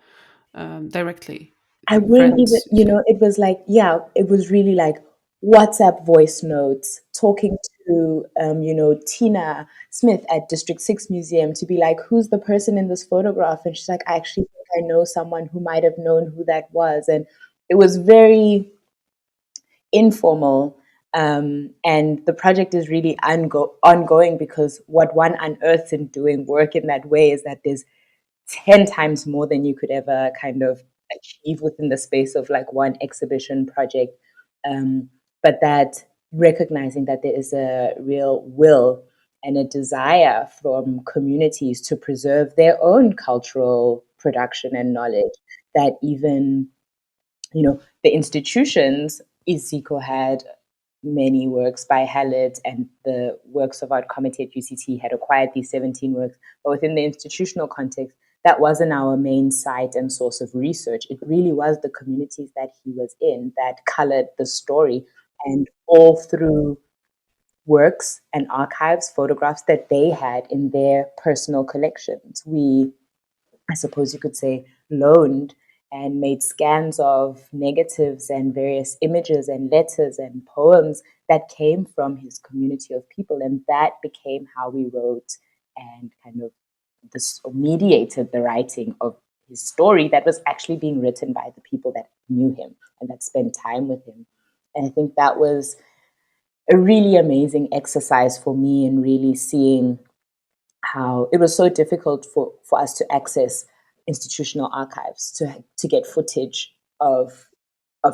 directly, I wouldn't even, friends? So it was like, yeah, it was really like WhatsApp voice notes, talking to, Tina Smith at District 6 Museum to be like, who's the person in this photograph? And she's like, I actually think I know someone who might have known who that was. And it was very informal. And the project is really ongoing, because what one unearths in doing work in that way is that there's 10 times more than you could ever kind of achieve within the space of like one exhibition project. But that recognizing that there is a real will and a desire from communities to preserve their own cultural production and knowledge, that even, the institutions, Isiko had many works by Hallett, and the Works of Art Committee at UCT had acquired these 17 works. But within the institutional context, that wasn't our main site and source of research. It really was the communities that he was in that colored the story. And all through works and archives, photographs that they had in their personal collections, we, I suppose you could say, loaned and made scans of negatives and various images and letters and poems that came from his community of people. And that became how we wrote and kind of this mediated the writing of his story that was actually being written by the people that knew him and that spent time with him. And I think that was a really amazing exercise for me in really seeing how it was so difficult for us to access institutional archives to get footage of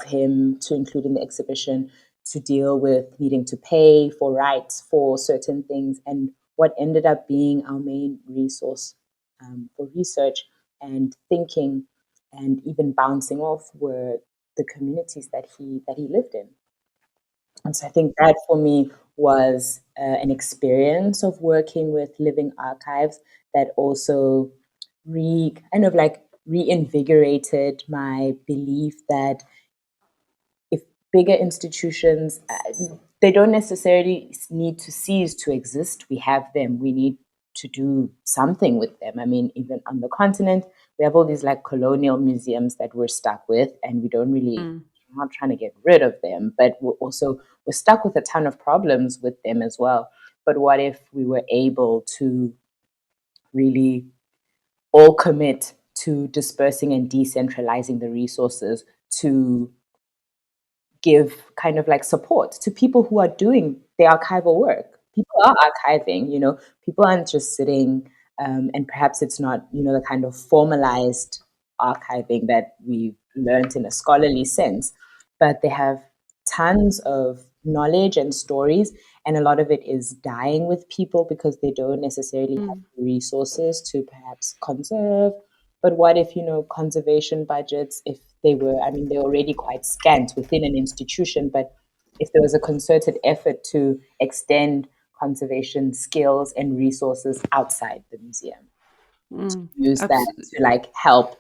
him to include in the exhibition, to deal with needing to pay for rights for certain things. And what ended up being our main resource for research and thinking and even bouncing off were the communities that he lived in. And so I think that for me was an experience of working with living archives that also kind of like reinvigorated my belief that if bigger institutions, they don't necessarily need to cease to exist. We have them. We need to do something with them. I mean, even on the continent, we have all these like colonial museums that we're stuck with, and we don't really, Mm. we're not trying to get rid of them, but we're stuck with a ton of problems with them as well. But what if we were able to really all commit to dispersing and decentralizing the resources to give kind of like support to people who are doing the archival work. People are archiving, people aren't just sitting, and perhaps it's not, the kind of formalized archiving that we've learned in a scholarly sense, but they have tons of knowledge and stories, and a lot of it is dying with people because they don't necessarily have Mm. the resources to perhaps conserve. But what if, conservation budgets, if they were, I mean, they're already quite scant within an institution, but if there was a concerted effort to extend conservation skills and resources outside the museum, Mm. use that to like help,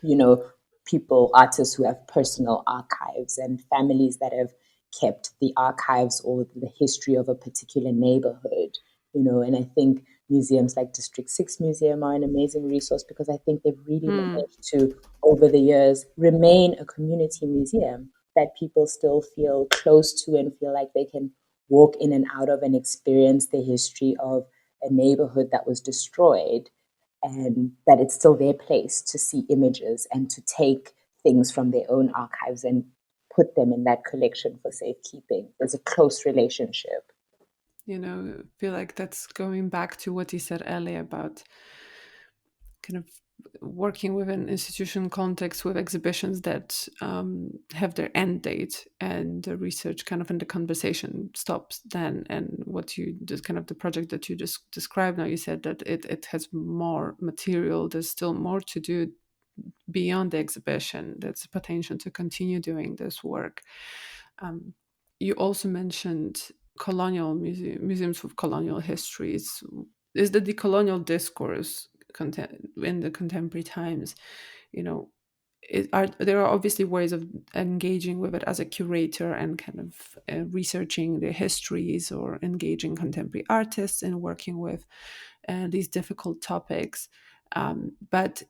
people, artists who have personal archives and families that have kept the archives or the history of a particular neighborhood, and I think museums like District 6 Museum are an amazing resource because I think they've really Mm. managed to, over the years, remain a community museum that people still feel close to and feel like they can walk in and out of and experience the history of a neighborhood that was destroyed, and that it's still their place to see images and to take things from their own archives and put them in that collection for safekeeping. There's a close relationship. Feel like that's going back to what you said earlier about kind of working with an institution context with exhibitions that have their end date, and the research kind of in the conversation stops then. And what you just kind of the project that you just described now, you said that it has more material, there's still more to do beyond the exhibition, that's a potential to continue doing this work. um, you also mentioned colonial museums with colonial histories. Is the decolonial discourse in the contemporary times, you know there are obviously ways of engaging with it as a curator and kind of researching the histories, or engaging contemporary artists and working with these difficult topics. But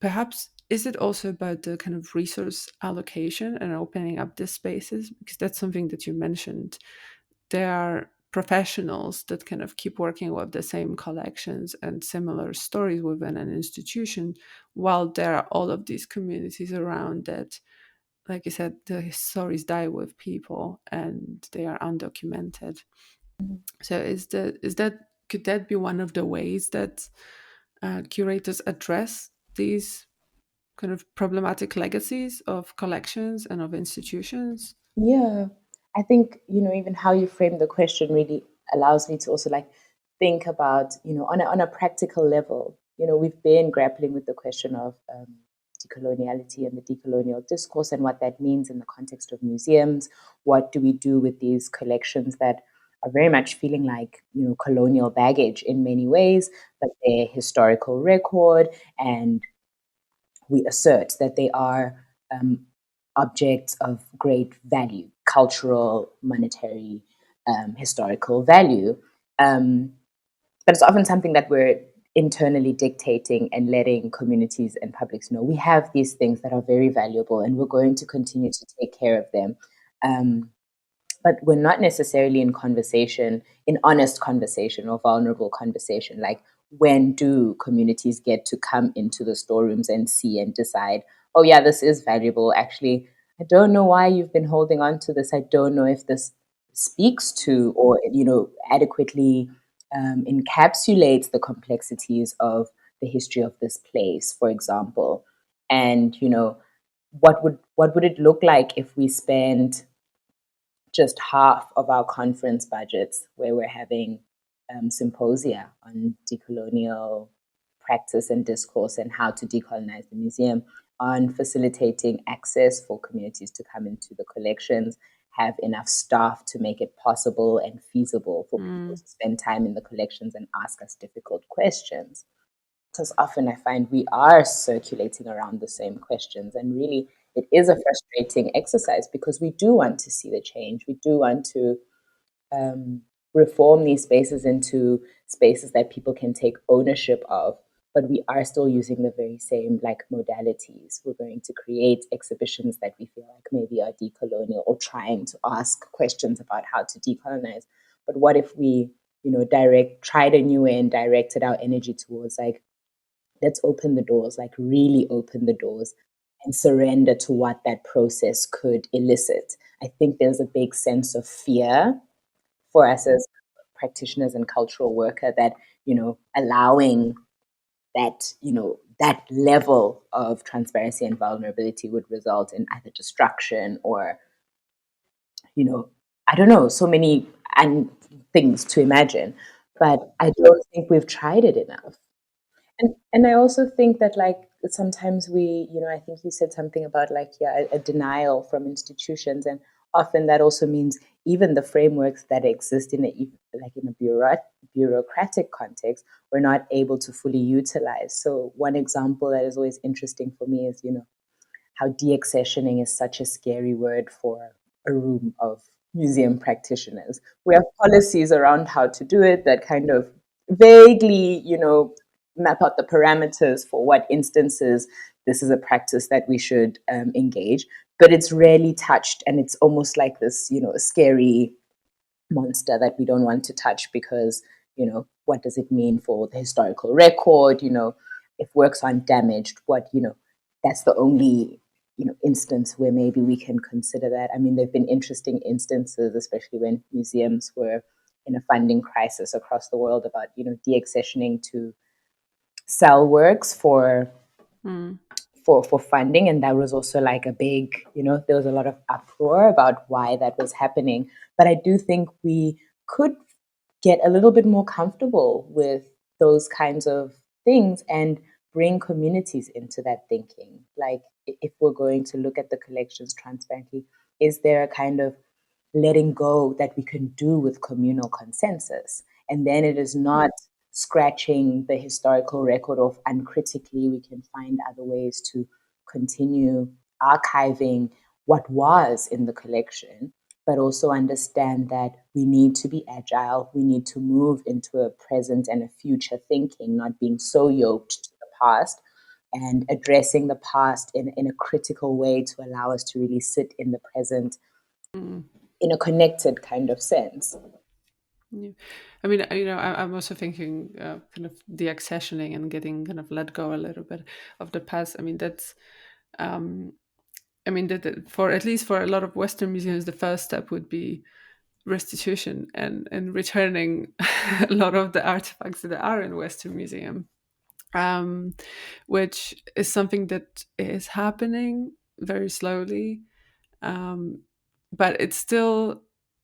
perhaps is it also about the kind of resource allocation and opening up these spaces? Because that's something that you mentioned. There are professionals that kind of keep working with the same collections and similar stories within an institution, while there are all of these communities around that, like you said, the stories die with people and they are undocumented. So is that could that be one of the ways that curators address these kind of problematic legacies of collections and of institutions? Yeah, I think, even how you frame the question really allows me to also like think about, on a practical level. We've been grappling with the question of decoloniality and the decolonial discourse and what that means in the context of museums. What do we do with these collections that are very much feeling like, colonial baggage in many ways, but they're historical record, and we assert that they are objects of great value, cultural, monetary, historical value. Um, but it's often something that we're internally dictating and letting communities and publics know we have these things that are very valuable and we're going to continue to take care of them. Um, but we're not necessarily in conversation, in honest conversation or vulnerable conversation. Like, when do communities get to come into the storerooms and see and decide, oh, yeah, this is valuable. Actually, I don't know why you've been holding on to this. I don't know if this speaks to or, adequately encapsulates the complexities of the history of this place, for example. And, what would it look like if we spend just half of our conference budgets where we're having symposia on decolonial practice and discourse and how to decolonize the museum, on facilitating access for communities to come into the collections, have enough staff to make it possible and feasible for people Mm. to spend time in the collections and ask us difficult questions. Because often I find we are circulating around the same questions, and really it is a frustrating exercise because we do want to see the change. We do want to um, reform these spaces into spaces that people can take ownership of, but we are still using the very same like modalities. We're going to create exhibitions that we feel like maybe are decolonial or trying to ask questions about how to decolonize. But what if we, tried a new way and directed our energy towards like, let's open the doors, like really open the doors and surrender to what that process could elicit. I think there's a big sense of fear for us as practitioners and cultural worker that, allowing that, that level of transparency and vulnerability would result in either destruction or, I don't know, so many things to imagine. But I don't think we've tried it enough. And I also think that like sometimes we, I think you said something about like, yeah, a denial from institutions, and often that also means even the frameworks that exist in a bureaucratic context, we're not able to fully utilize. So one example that is always interesting for me is, how deaccessioning is such a scary word for a room of museum practitioners. We have policies around how to do it that kind of vaguely, map out the parameters for what instances this is a practice that we should engage, but it's rarely touched, and it's almost like this, scary monster that we don't want to touch because, what does it mean for the historical record? If works aren't damaged, what, that's the only, instance where maybe we can consider that. I mean, there have been interesting instances, especially when museums were in a funding crisis across the world, about, deaccessioning to sell works Mm. for funding, and that was also like a big, there was a lot of uproar about why that was happening. But I do think we could get a little bit more comfortable with those kinds of things and bring communities into that thinking. Like, if we're going to look at the collections transparently, is there a kind of letting go that we can do with communal consensus? And then it is not scratching the historical record off uncritically. We can find other ways to continue archiving what was in the collection, but also understand that we need to be agile. We need to move into a present and a future thinking, not being so yoked to the past. and addressing the past in a critical way to allow us to really sit in the present Mm. in a connected kind of sense. Yeah. I mean, I'm also thinking kind of deaccessioning and getting kind of let go a little bit of the past. I mean, that's, that for at least for a lot of Western museums, the first step would be restitution and returning a lot of the artifacts that are in Western museum, which is something that is happening very slowly, but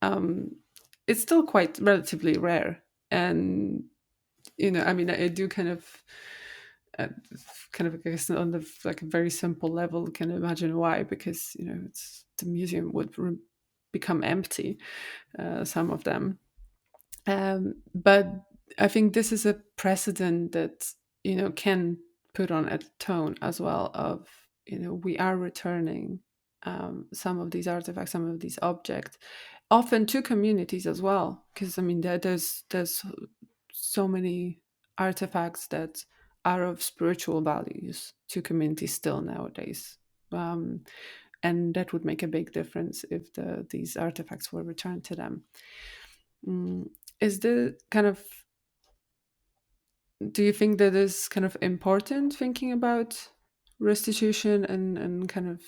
um, it's still quite relatively rare. And I do uh, I guess on the like a very simple level can imagine why, because it's the museum would become empty, some of them. But I think this is a precedent that can put on a tone as well of we are returning some of these artifacts, some of these objects, often to communities as well, because there's so many artifacts that are of spiritual values to communities still nowadays. Um, and that would make a big difference if these artifacts were returned to them. Is the kind of Do you think that is kind of important, thinking about restitution and kind of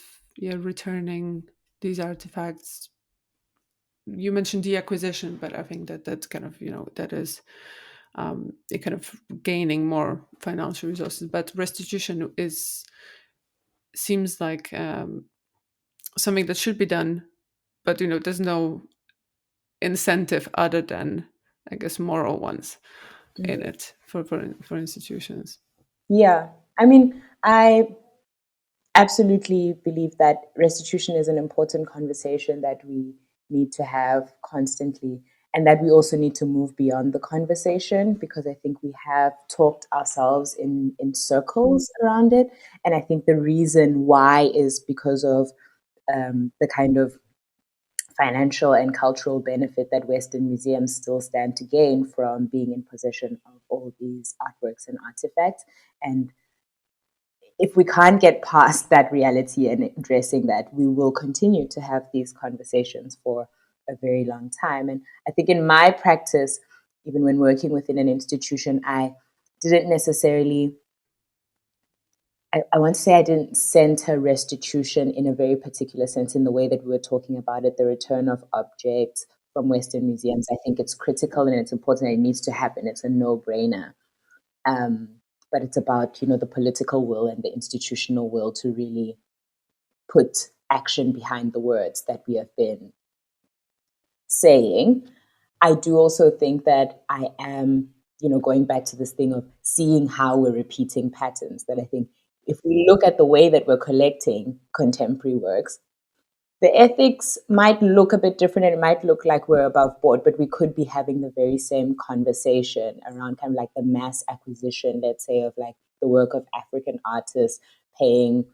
returning these artifacts? You mentioned deacquisition, but I think that that's kind of that is it kind of gaining more financial resources. But restitution seems like something that should be done, but there's no incentive other than, I guess, moral ones in Mhm. it for institutions. Yeah. I mean, I absolutely believe that restitution is an important conversation that we need to have constantly, and that we also need to move beyond the conversation, because I think we have talked ourselves in circles around it. And I think the reason why is because of the kind of financial and cultural benefit that Western museums still stand to gain from being in possession of all these artworks and artifacts. And if we can't get past that reality and addressing that, we will continue to have these conversations for a very long time. And I think in my practice, even when working within an institution, I didn't necessarily, I want to say I didn't center restitution in a very particular sense in the way that we were talking about it, the return of objects from Western museums. I think it's critical and it's important and it needs to happen. It's a no-brainer. Um, but it's about, the political will and the institutional will to really put action behind the words that we have been saying. I do also think that I am, going back to this thing of seeing how we're repeating patterns, that I think if we look at the way that we're collecting contemporary works, the ethics might look a bit different and it might look like we're above board, but we could be having the very same conversation around kind of like the mass acquisition, let's say, of like the work of African artists, paying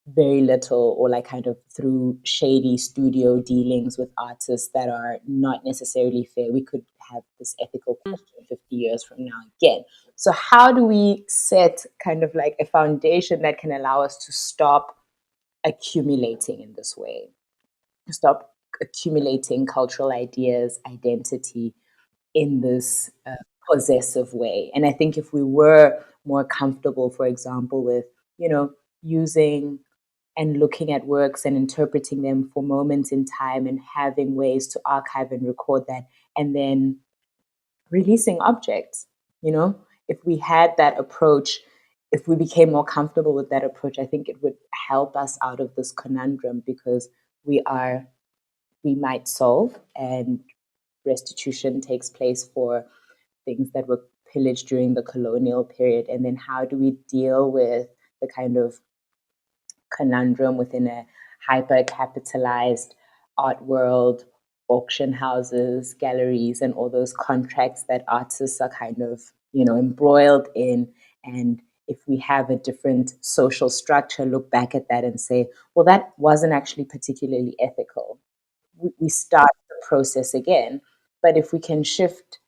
very little or like kind of through shady studio dealings with artists that are not necessarily fair. We could have this ethical question 50 years from now again. So how do we set kind of like a foundation that can allow us to stop accumulating in this way, stop accumulating cultural ideas, identity in this possessive way? And I think if we were more comfortable, for example, with, using and looking at works and interpreting them for moments in time and having ways to archive and record that, and then releasing objects, if we had that approach, if we became more comfortable with that approach, I think it would help us out of this conundrum, because we are we might solve, and restitution takes place for things that were pillaged during the colonial period. And then how do we deal with the kind of conundrum within a hyper capitalized art world, auction houses, galleries, and all those contracts that artists are kind of, embroiled in? And if we have a different social structure, look back at that and say, well, that wasn't actually particularly ethical. We start the process again. But if we can shift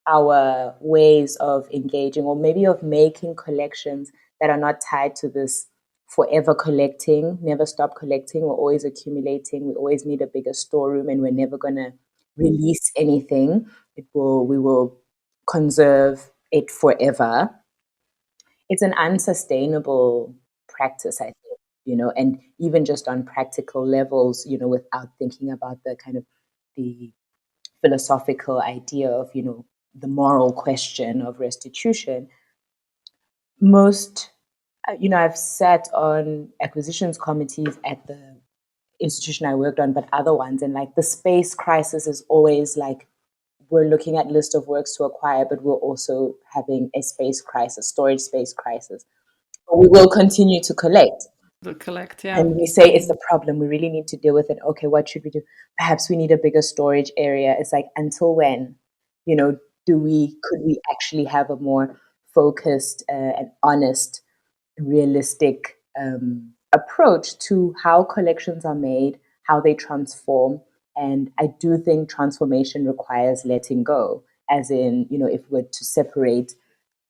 our ways of engaging, or maybe of making collections that are not tied to this forever collecting, never stop collecting. We're always accumulating. We always need a bigger storeroom, and we're never going to release anything. We will conserve it forever. It's an unsustainable practice, I think, and even just on practical levels, without thinking about the kind of the philosophical idea of, the moral question of restitution. I've sat on acquisitions committees at the institution I worked on, but other ones, and like the space crisis is always like, we're looking at list of works to acquire, but we're also having a space crisis, storage space crisis. But we will continue to collect. To collect, yeah. And we say it's the problem. We really need to deal with it. Okay, what should we do? Perhaps we need a bigger storage area. It's like, until when? Could we actually have a more focused and honest, realistic approach to how collections are made, how they transform? And I do think transformation requires letting go, as in, if we're to separate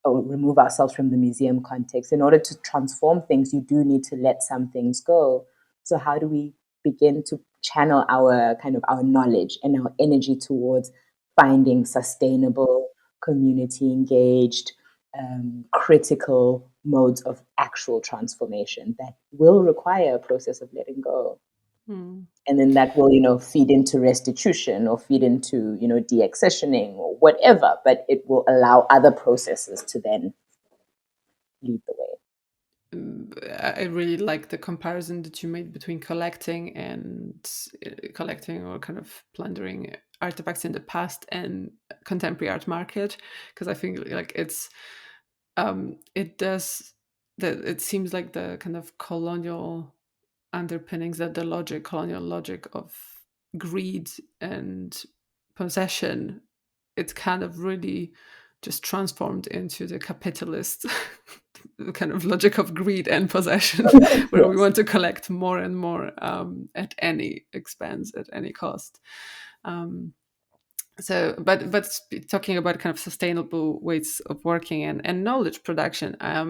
or remove ourselves from the museum context. In order to transform things, you do need to let some things go. So how do we begin to channel our knowledge and our energy towards finding sustainable, community engaged, critical modes of actual transformation that will require a process of letting go? And then that will, feed into restitution or feed into, deaccessioning or whatever, but it will allow other processes to then lead the way. I really like the comparison that you made between collecting or kind of plundering artifacts in the past and contemporary art market, because I think like it seems like the kind of colonial underpinnings, that the colonial logic of greed and possession, it's kind of really just transformed into the capitalist kind of logic of greed and possession, where we want to collect more and more at any expense, at any cost. But talking about kind of sustainable ways of working and knowledge production, I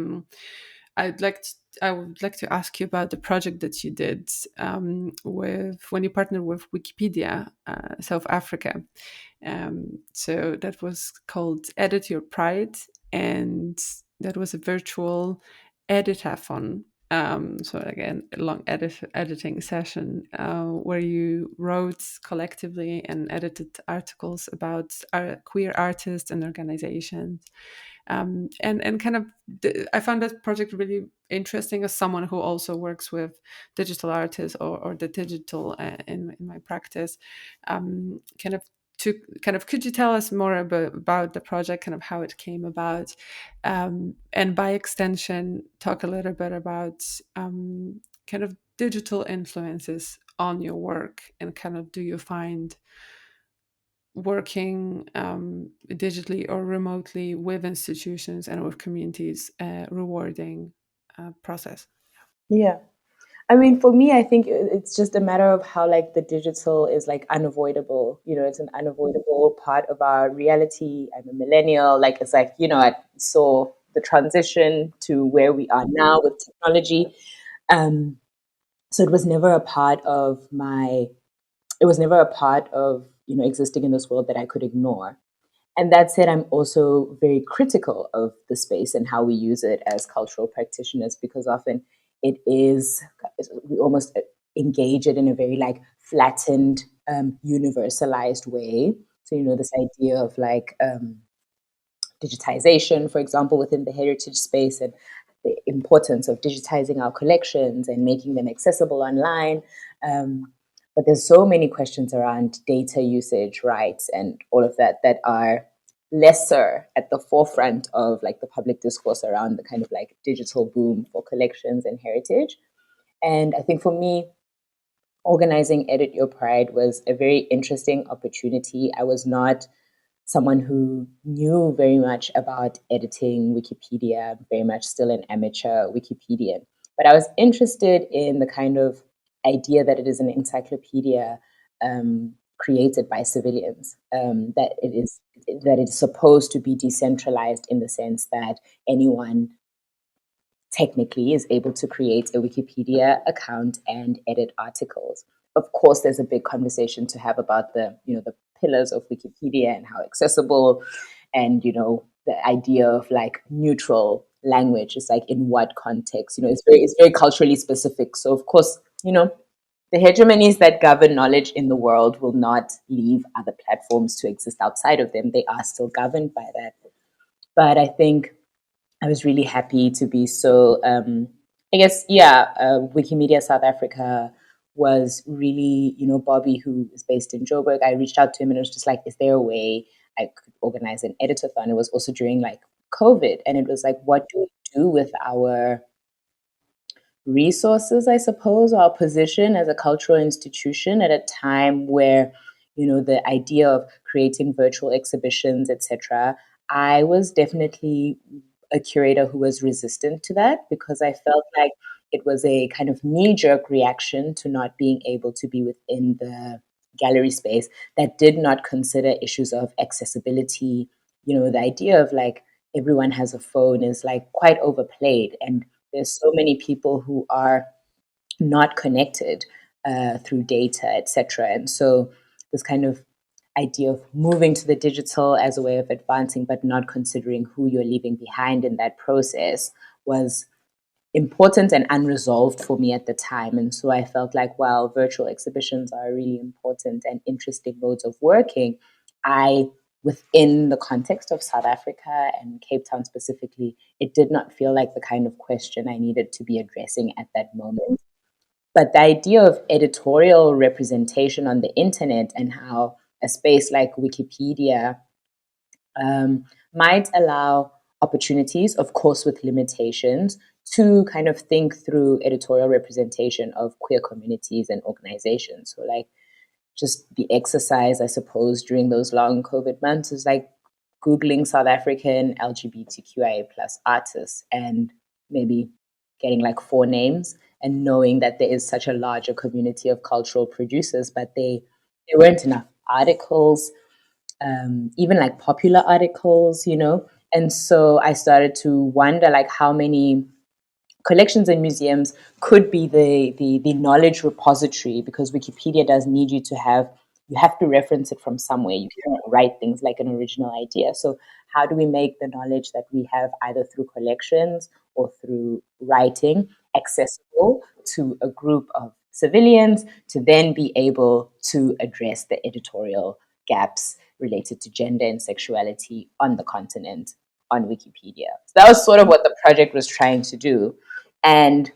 would like to ask you about the project that you did when you partnered with Wikipedia South Africa. So that was called Edit Your Pride, and that was a virtual editathon. So again, a long editing session where you wrote collectively and edited articles about queer artists and organizations. And kind of I found that project really interesting as someone who also works with digital artists or the digital in my practice. Could you tell us more about the project, kind of how it came about, and by extension talk a little bit about kind of digital influences on your work, and kind of do you find working digitally or remotely with institutions and with communities rewarding process? Yeah. I mean, for me, I think it's just a matter of how like the digital is like unavoidable. It's an unavoidable part of our reality. I'm a millennial. Like, it's like, I saw the transition to where we are now with technology. So it was never a part of existing in this world that I could ignore. And that said, I'm also very critical of the space and how we use it as cultural practitioners, because often we almost engage it in a very like flattened, universalized way. So, this idea of like digitization, for example, within the heritage space, and the importance of digitizing our collections and making them accessible online. But there's so many questions around data usage, rights, and all of that are lesser at the forefront of like the public discourse around the kind of like digital boom for collections and heritage. And I think for me, organizing Edit Your Pride was a very interesting opportunity. I was not someone who knew very much about editing Wikipedia, very much still an amateur Wikipedian. But I was interested in the kind of idea that it is an encyclopedia created by civilians, that it's supposed to be decentralized in the sense that anyone technically is able to create a Wikipedia account and edit articles. Of course, there's a big conversation to have about the pillars of Wikipedia and how accessible, and the idea of like neutral language is like in what context. It's very culturally specific. So of course, the hegemonies that govern knowledge in the world will not leave other platforms to exist outside of them. They are still governed by that. But I think I was really happy to be so, I guess, yeah, Wikimedia South Africa was really, Bobby, who is based in Joburg, I reached out to him and it was just like, is there a way I could organize an editathon? It was also during like COVID. And it was like, what do we do with our resources, I suppose, our position as a cultural institution at a time where, the idea of creating virtual exhibitions, etc. I was definitely a curator who was resistant to that because I felt like it was a kind of knee-jerk reaction to not being able to be within the gallery space that did not consider issues of accessibility. The idea of like everyone has a phone is like quite overplayed, and there's so many people who are not connected through data, etc. And so this kind of idea of moving to the digital as a way of advancing, but not considering who you're leaving behind in that process was important and unresolved for me at the time. And so I felt like, while virtual exhibitions are really important and interesting modes of working, within the context of South Africa and Cape Town specifically, it did not feel like the kind of question I needed to be addressing at that moment. But the idea of editorial representation on the internet and how a space like Wikipedia might allow opportunities, of course, with limitations, to kind of think through editorial representation of queer communities and organizations. So, like, just the exercise, I suppose, during those long COVID months is like Googling South African LGBTQIA plus artists and maybe getting like 4 names and knowing that there is such a larger community of cultural producers, but there weren't enough articles, even like popular articles. And so I started to wonder like how many collections and museums could be the knowledge repository, because Wikipedia does need you have to reference it from somewhere. You can't write things like an original idea. So how do we make the knowledge that we have either through collections or through writing accessible to a group of civilians to then be able to address the editorial gaps related to gender and sexuality on the continent on Wikipedia? So that was sort of what the project was trying to do. And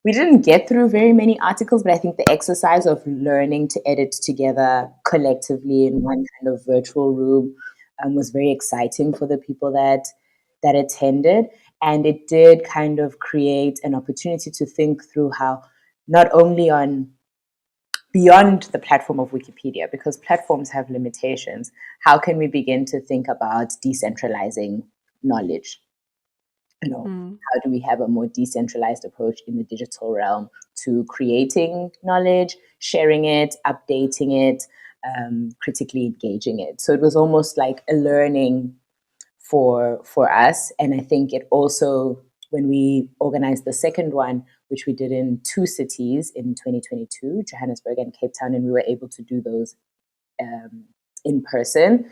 we didn't get through very many articles, but I think the exercise of learning to edit together collectively in one kind of virtual room was very exciting for the people that attended. And it did kind of create an opportunity to think through how, not only on beyond the platform of Wikipedia, because platforms have limitations, how can we begin to think about decentralizing knowledge? How do we have a more decentralized approach in the digital realm to creating knowledge, sharing it, updating it, critically engaging it? So it was almost like a learning for us. And I think it also, when we organized the second one, which we did in 2 cities in 2022, Johannesburg and Cape Town, and we were able to do those in person,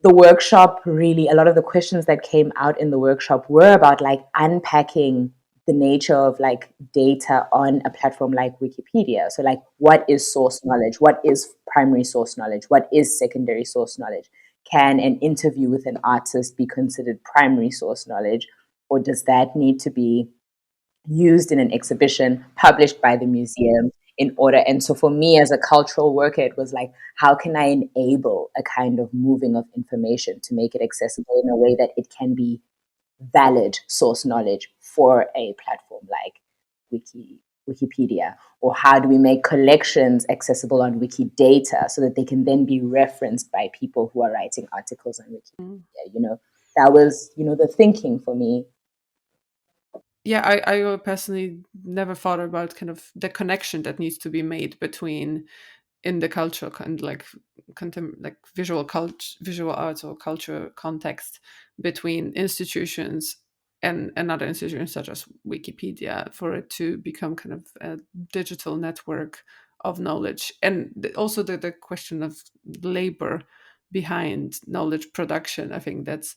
the workshop, really, a lot of the questions that came out in the workshop were about like unpacking the nature of like data on a platform like Wikipedia. So like, what is source knowledge? What is primary source knowledge? What is secondary source knowledge? Can an interview with an artist be considered primary source knowledge? Or does that need to be used in an exhibition, published by the museum in order? And so for me as a cultural worker, it was like, how can I enable a kind of moving of information to make it accessible in a way that it can be valid source knowledge for a platform like Wikipedia? Or how do we make collections accessible on Wikidata so that they can then be referenced by people who are writing articles on Wikipedia? That was, the thinking for me. Yeah, I personally never thought about kind of the connection that needs to be made between in the cultural kind like like visual arts or culture context between institutions and another institution such as Wikipedia, for it to become kind of a digital network of knowledge. And also the question of labor behind knowledge production, I think that's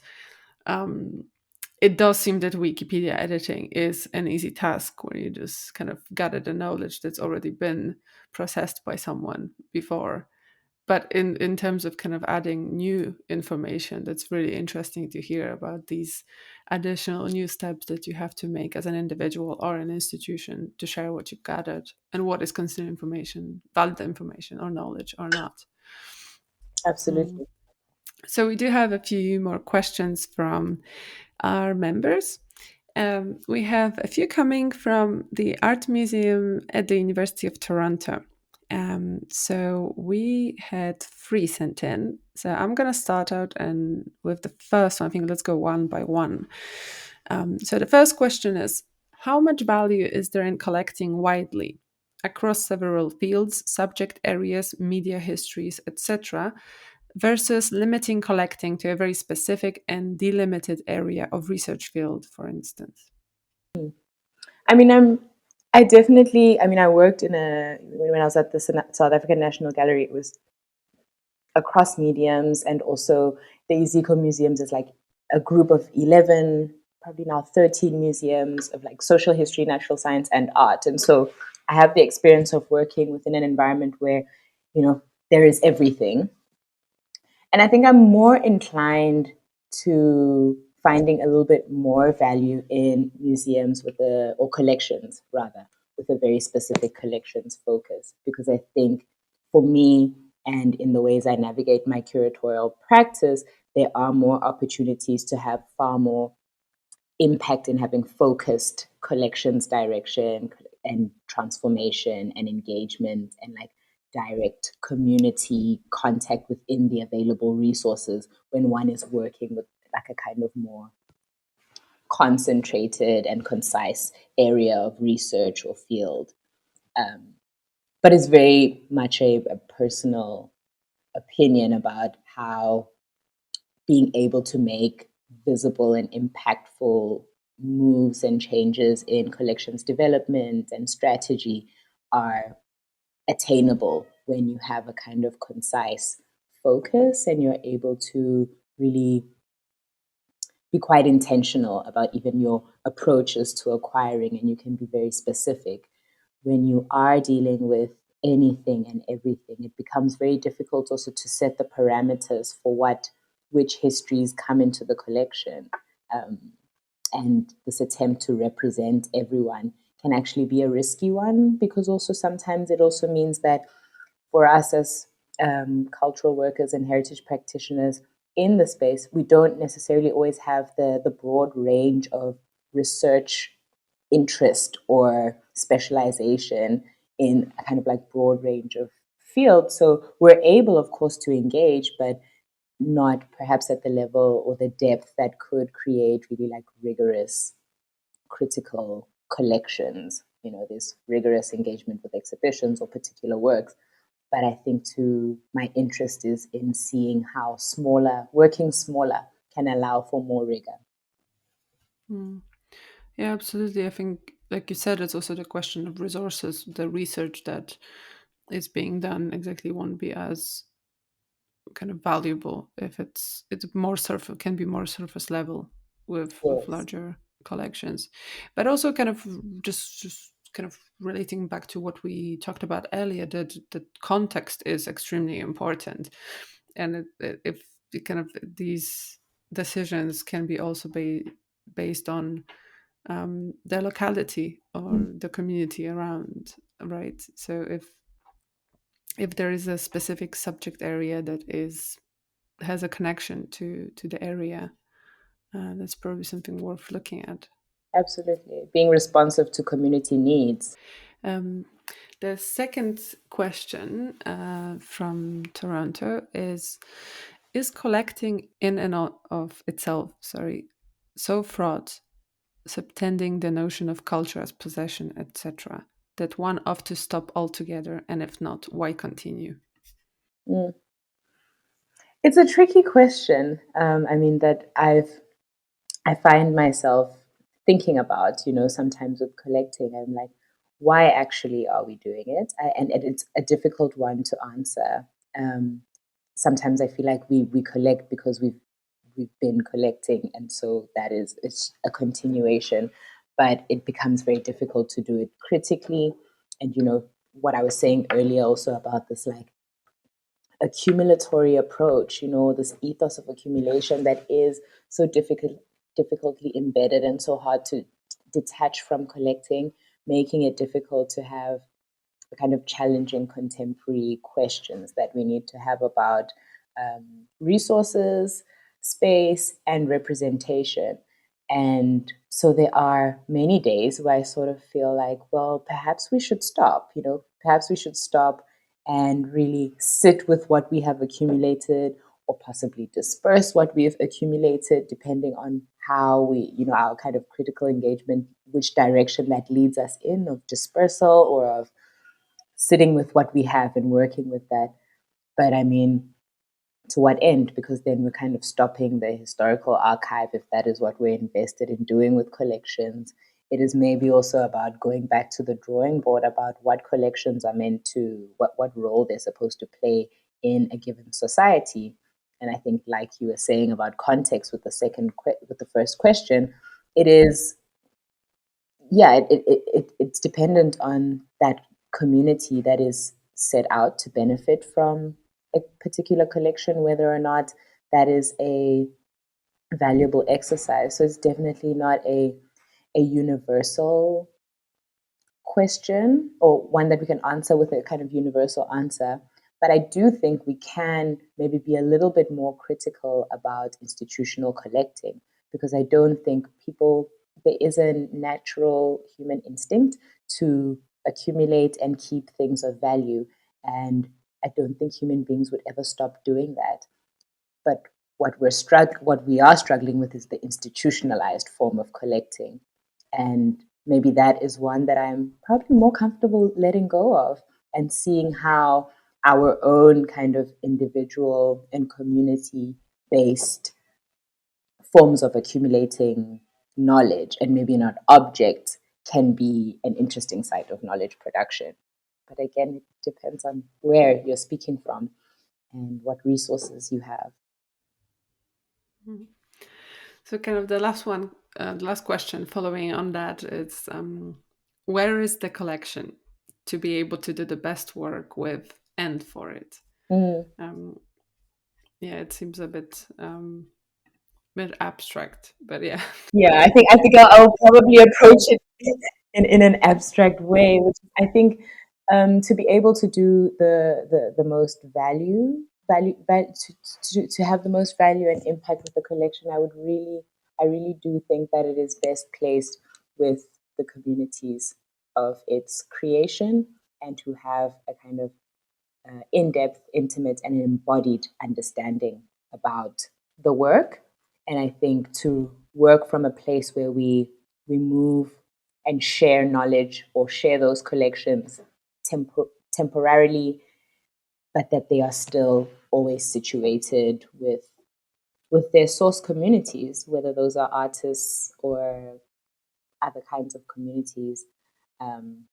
it does seem that Wikipedia editing is an easy task where you just kind of gather the knowledge that's already been processed by someone before. But in terms of kind of adding new information, that's really interesting to hear about these additional new steps that you have to make as an individual or an institution to share what you've gathered and what is considered information, valid information or knowledge or not. Mm. Absolutely. So we do have a few more questions from our members. We have a few coming from the Art Museum at the University of Toronto. So we had 3 sent in. So I'm going to start out and with the first one. I think let's go one by one. So the first question is, how much value is there in collecting widely across several fields, subject areas, media histories, etc., versus limiting collecting to a very specific and delimited area of research field, for instance? I mean, I definitely, I mean, I worked when I was at the South African National Gallery, it was across mediums, and also the Ezekiel Museums is like a group of 11, probably now 13 museums of like social history, natural science, and art. And so I have the experience of working within an environment where, there is everything. And I think I'm more inclined to finding a little bit more value in museums or collections rather, with a very specific collections focus. Because I think for me, and in the ways I navigate my curatorial practice, there are more opportunities to have far more impact in having focused collections direction and transformation and engagement and like direct community contact within the available resources when one is working with like a kind of more concentrated and concise area of research or field. But it's very much a personal opinion about how being able to make visible and impactful moves and changes in collections development and strategy are attainable when you have a kind of concise focus and you're able to really be quite intentional about even your approaches to acquiring, and you can be very specific. When you are dealing with anything and everything, it becomes very difficult also to set the parameters for which histories come into the collection. And this attempt to represent everyone can actually be a risky one, because also sometimes it also means that for us as cultural workers and heritage practitioners in the space, we don't necessarily always have the broad range of research interest or specialization in a kind of like broad range of fields. So we're able, of course, to engage, but not perhaps at the level or the depth that could create really like rigorous critical collections. There's rigorous engagement with exhibitions or particular works. But I think too, my interest is in seeing how working smaller can allow for more rigor. Mm. Yeah, absolutely. I think, like you said, it's also the question of resources. The research that is being done exactly won't be as kind of valuable if it's more surface, can be more surface level with Yes. larger collections. But also kind of just kind of relating back to what we talked about earlier, that the context is extremely important, and if the kind of these decisions can be also based on the locality or the community around, right? So if there is a specific subject area that has a connection to the area, that's probably something worth looking at. Absolutely. Being responsive to community needs. Um, the second question from Toronto is collecting in and of itself, so fraught, subtending the notion of culture as possession, etc.? that one ought to stop altogether, and if not, why continue? Mm. It's a tricky question. I mean, that I find myself thinking about, sometimes with collecting. I'm like, why actually are we doing it? And it's a difficult one to answer. Um, Sometimes I feel like we collect because we've been collecting, and so it's a continuation. But it becomes very difficult to do it critically. And what I was saying earlier also about this, like, accumulatory approach, this ethos of accumulation that is so difficultly embedded and so hard to detach from collecting, making it difficult to have the kind of challenging contemporary questions that we need to have about resources, space, and representation. And so there are many days where I sort of feel like, well, perhaps we should stop, perhaps we should stop and really sit with what we have accumulated, or possibly disperse what we have accumulated, depending on how we, our kind of critical engagement, which direction that leads us in, of dispersal or of sitting with what we have and working with that. But I mean, to what end? Because then we're kind of stopping the historical archive if that is what we're invested in doing with collections. It is maybe also about going back to the drawing board about what collections are meant to, what role they're supposed to play in a given society. And I think, like you were saying about context with with the first question, it is, yeah, it's dependent on that community that is set out to benefit from a particular collection, whether or not that is a valuable exercise. So it's definitely not a universal question, or one that we can answer with a kind of universal answer. But I do think we can maybe be a little bit more critical about institutional collecting, because I don't think there is a natural human instinct to accumulate and keep things of value. And I don't think human beings would ever stop doing that. But what we are struggling with is the institutionalized form of collecting. And maybe that is one that I'm probably more comfortable letting go of, and seeing how our own kind of individual and community based forms of accumulating knowledge, and maybe not objects, can be an interesting side of knowledge production. But again, it depends on where you're speaking from and what resources you have. Mhm. So, kind of the last question following on that is, where is the collection to be able to do the best work with and for it? Mm. Um, yeah, it seems a bit abstract, but yeah. Yeah, I think I'll probably approach it in an abstract way, which I think, to be able to do the most to have the most value and impact with the collection, I really do think that it is best placed with the communities of its creation, and to have a kind of in-depth, intimate, and embodied understanding about the work. And I think to work from a place where we move and share knowledge, or share those collections temporarily, but that they are still always situated with their source communities, whether those are artists or other kinds of communities. Um,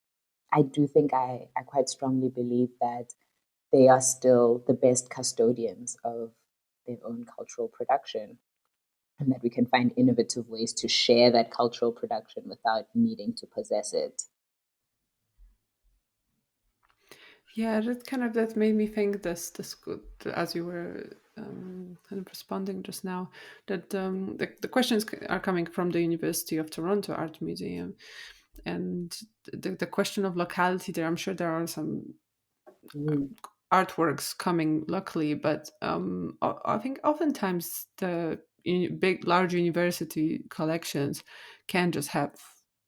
I do think I quite strongly believe that they are still the best custodians of their own cultural production, and that we can find innovative ways to share that cultural production without needing to possess it. Yeah, that made me think this good, as you were kind of responding just now, that the questions are coming from the University of Toronto Art Museum, and the question of locality there. I'm sure there are some Mm. artworks coming locally, but I think oftentimes the large university collections can just have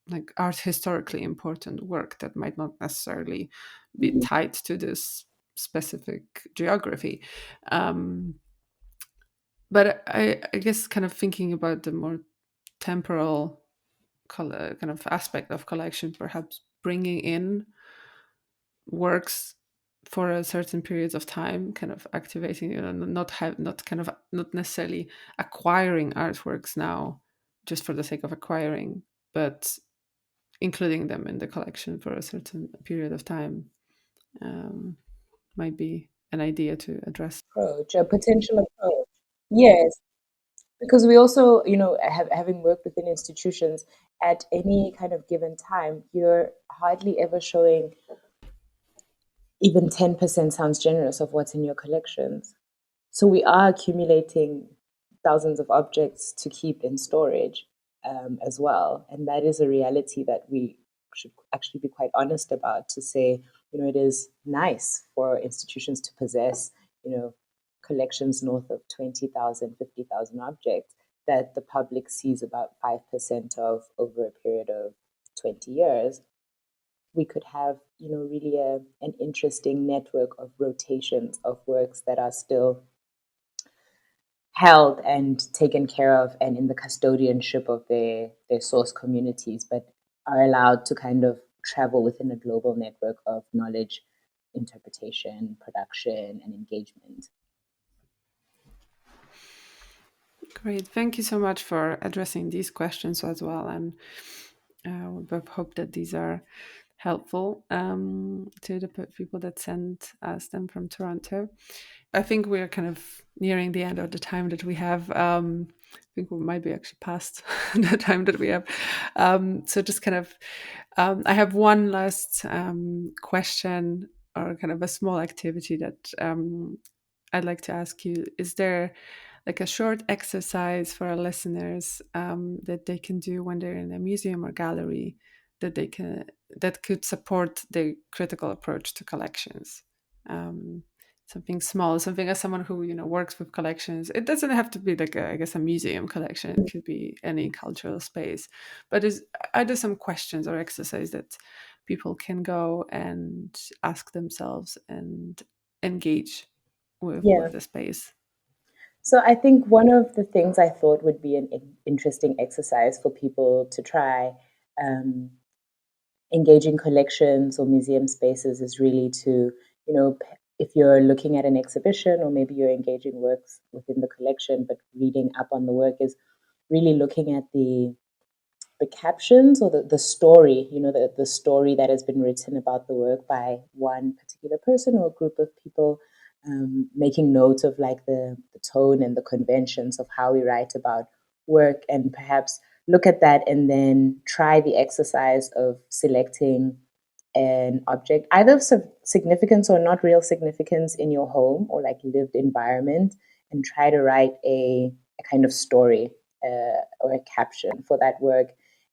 like art historically important work that might not necessarily be Mhm. tied to this specific geography. Um, but I guess kind of thinking about the more temporal kind of aspect of collection, perhaps bringing in works for a certain periods of time, kind of activating, not necessarily acquiring artworks now just for the sake of acquiring, but including them in the collection for a certain period of time, might be an idea to address. Approach, a potential approach. Yes, because we also, having worked within institutions, at any kind of given time, you're hardly ever showing even 10% sounds generous of what's in your collections. So we are accumulating thousands of objects to keep in storage as well. And that is a reality that we should actually be quite honest about, to say, it is nice for institutions to possess, collections north of 20,000, 50,000 objects that the public sees about 5% of over a period of 20 years. We could have, really an interesting network of rotations of works that are still held and taken care of and in the custodianship of their source communities, but are allowed to kind of travel within a global network of knowledge, interpretation, production, and engagement. Great. Thank you so much for addressing these questions as well. And we hope that these are helpful to the people that sent us them from Toronto. I think we're kind of nearing the end of the time that we have. I think we might be actually past the time that we have. So just kind of, I have one last question, or kind of a small activity that I'd like to ask you. Is there like a short exercise for our listeners that they can do when they're in a museum or gallery that could support the critical approach to collections? Something small, something as someone who works with collections. It doesn't have to be like I guess a museum collection. It could be any cultural space. But are there some questions or exercise that people can go and ask themselves and engage Yeah. with the space? So I think one of the things I thought would be an interesting exercise for people to try, engaging collections or museum spaces, is really to, if you're looking at an exhibition or maybe you're engaging works within the collection, but reading up on the work, is really looking at the captions or the story, the story that has been written about the work by one particular person or a group of people, making note of like the tone and the conventions of how we write about work, and perhaps look at that and then try the exercise of selecting an object, either of significance or not real significance, in your home or like lived environment, and try to write a kind of story or a caption for that work,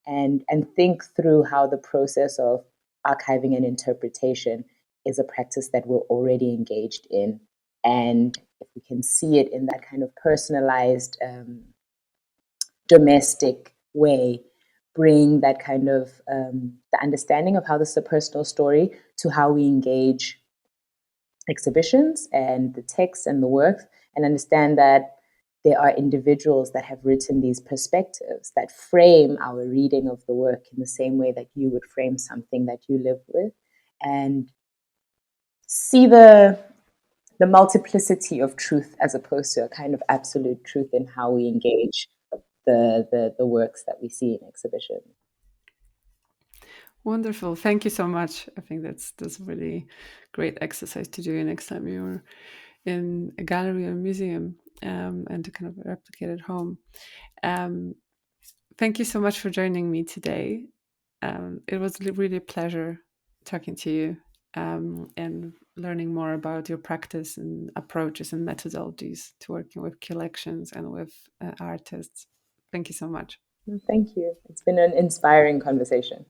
and think through how the process of archiving and interpretation is a practice that we're already engaged in. And if we can see it in that kind of personalized, domestic way, bring that kind of the understanding of how this is a personal story to how we engage exhibitions and the text and the work, and understand that there are individuals that have written these perspectives that frame our reading of the work in the same way that you would frame something that you live with, and see the multiplicity of truth as opposed to a kind of absolute truth in how we engage the works that we see in exhibition. Wonderful. Thank you so much. I think that's a really great exercise to do next time you're in a gallery or museum, and to kind of replicate at home. Thank you so much for joining me today. It was really a pleasure talking to you, and learning more about your practice and approaches and methodologies to working with collections and with artists. Thank you so much. Thank you. It's been an inspiring conversation.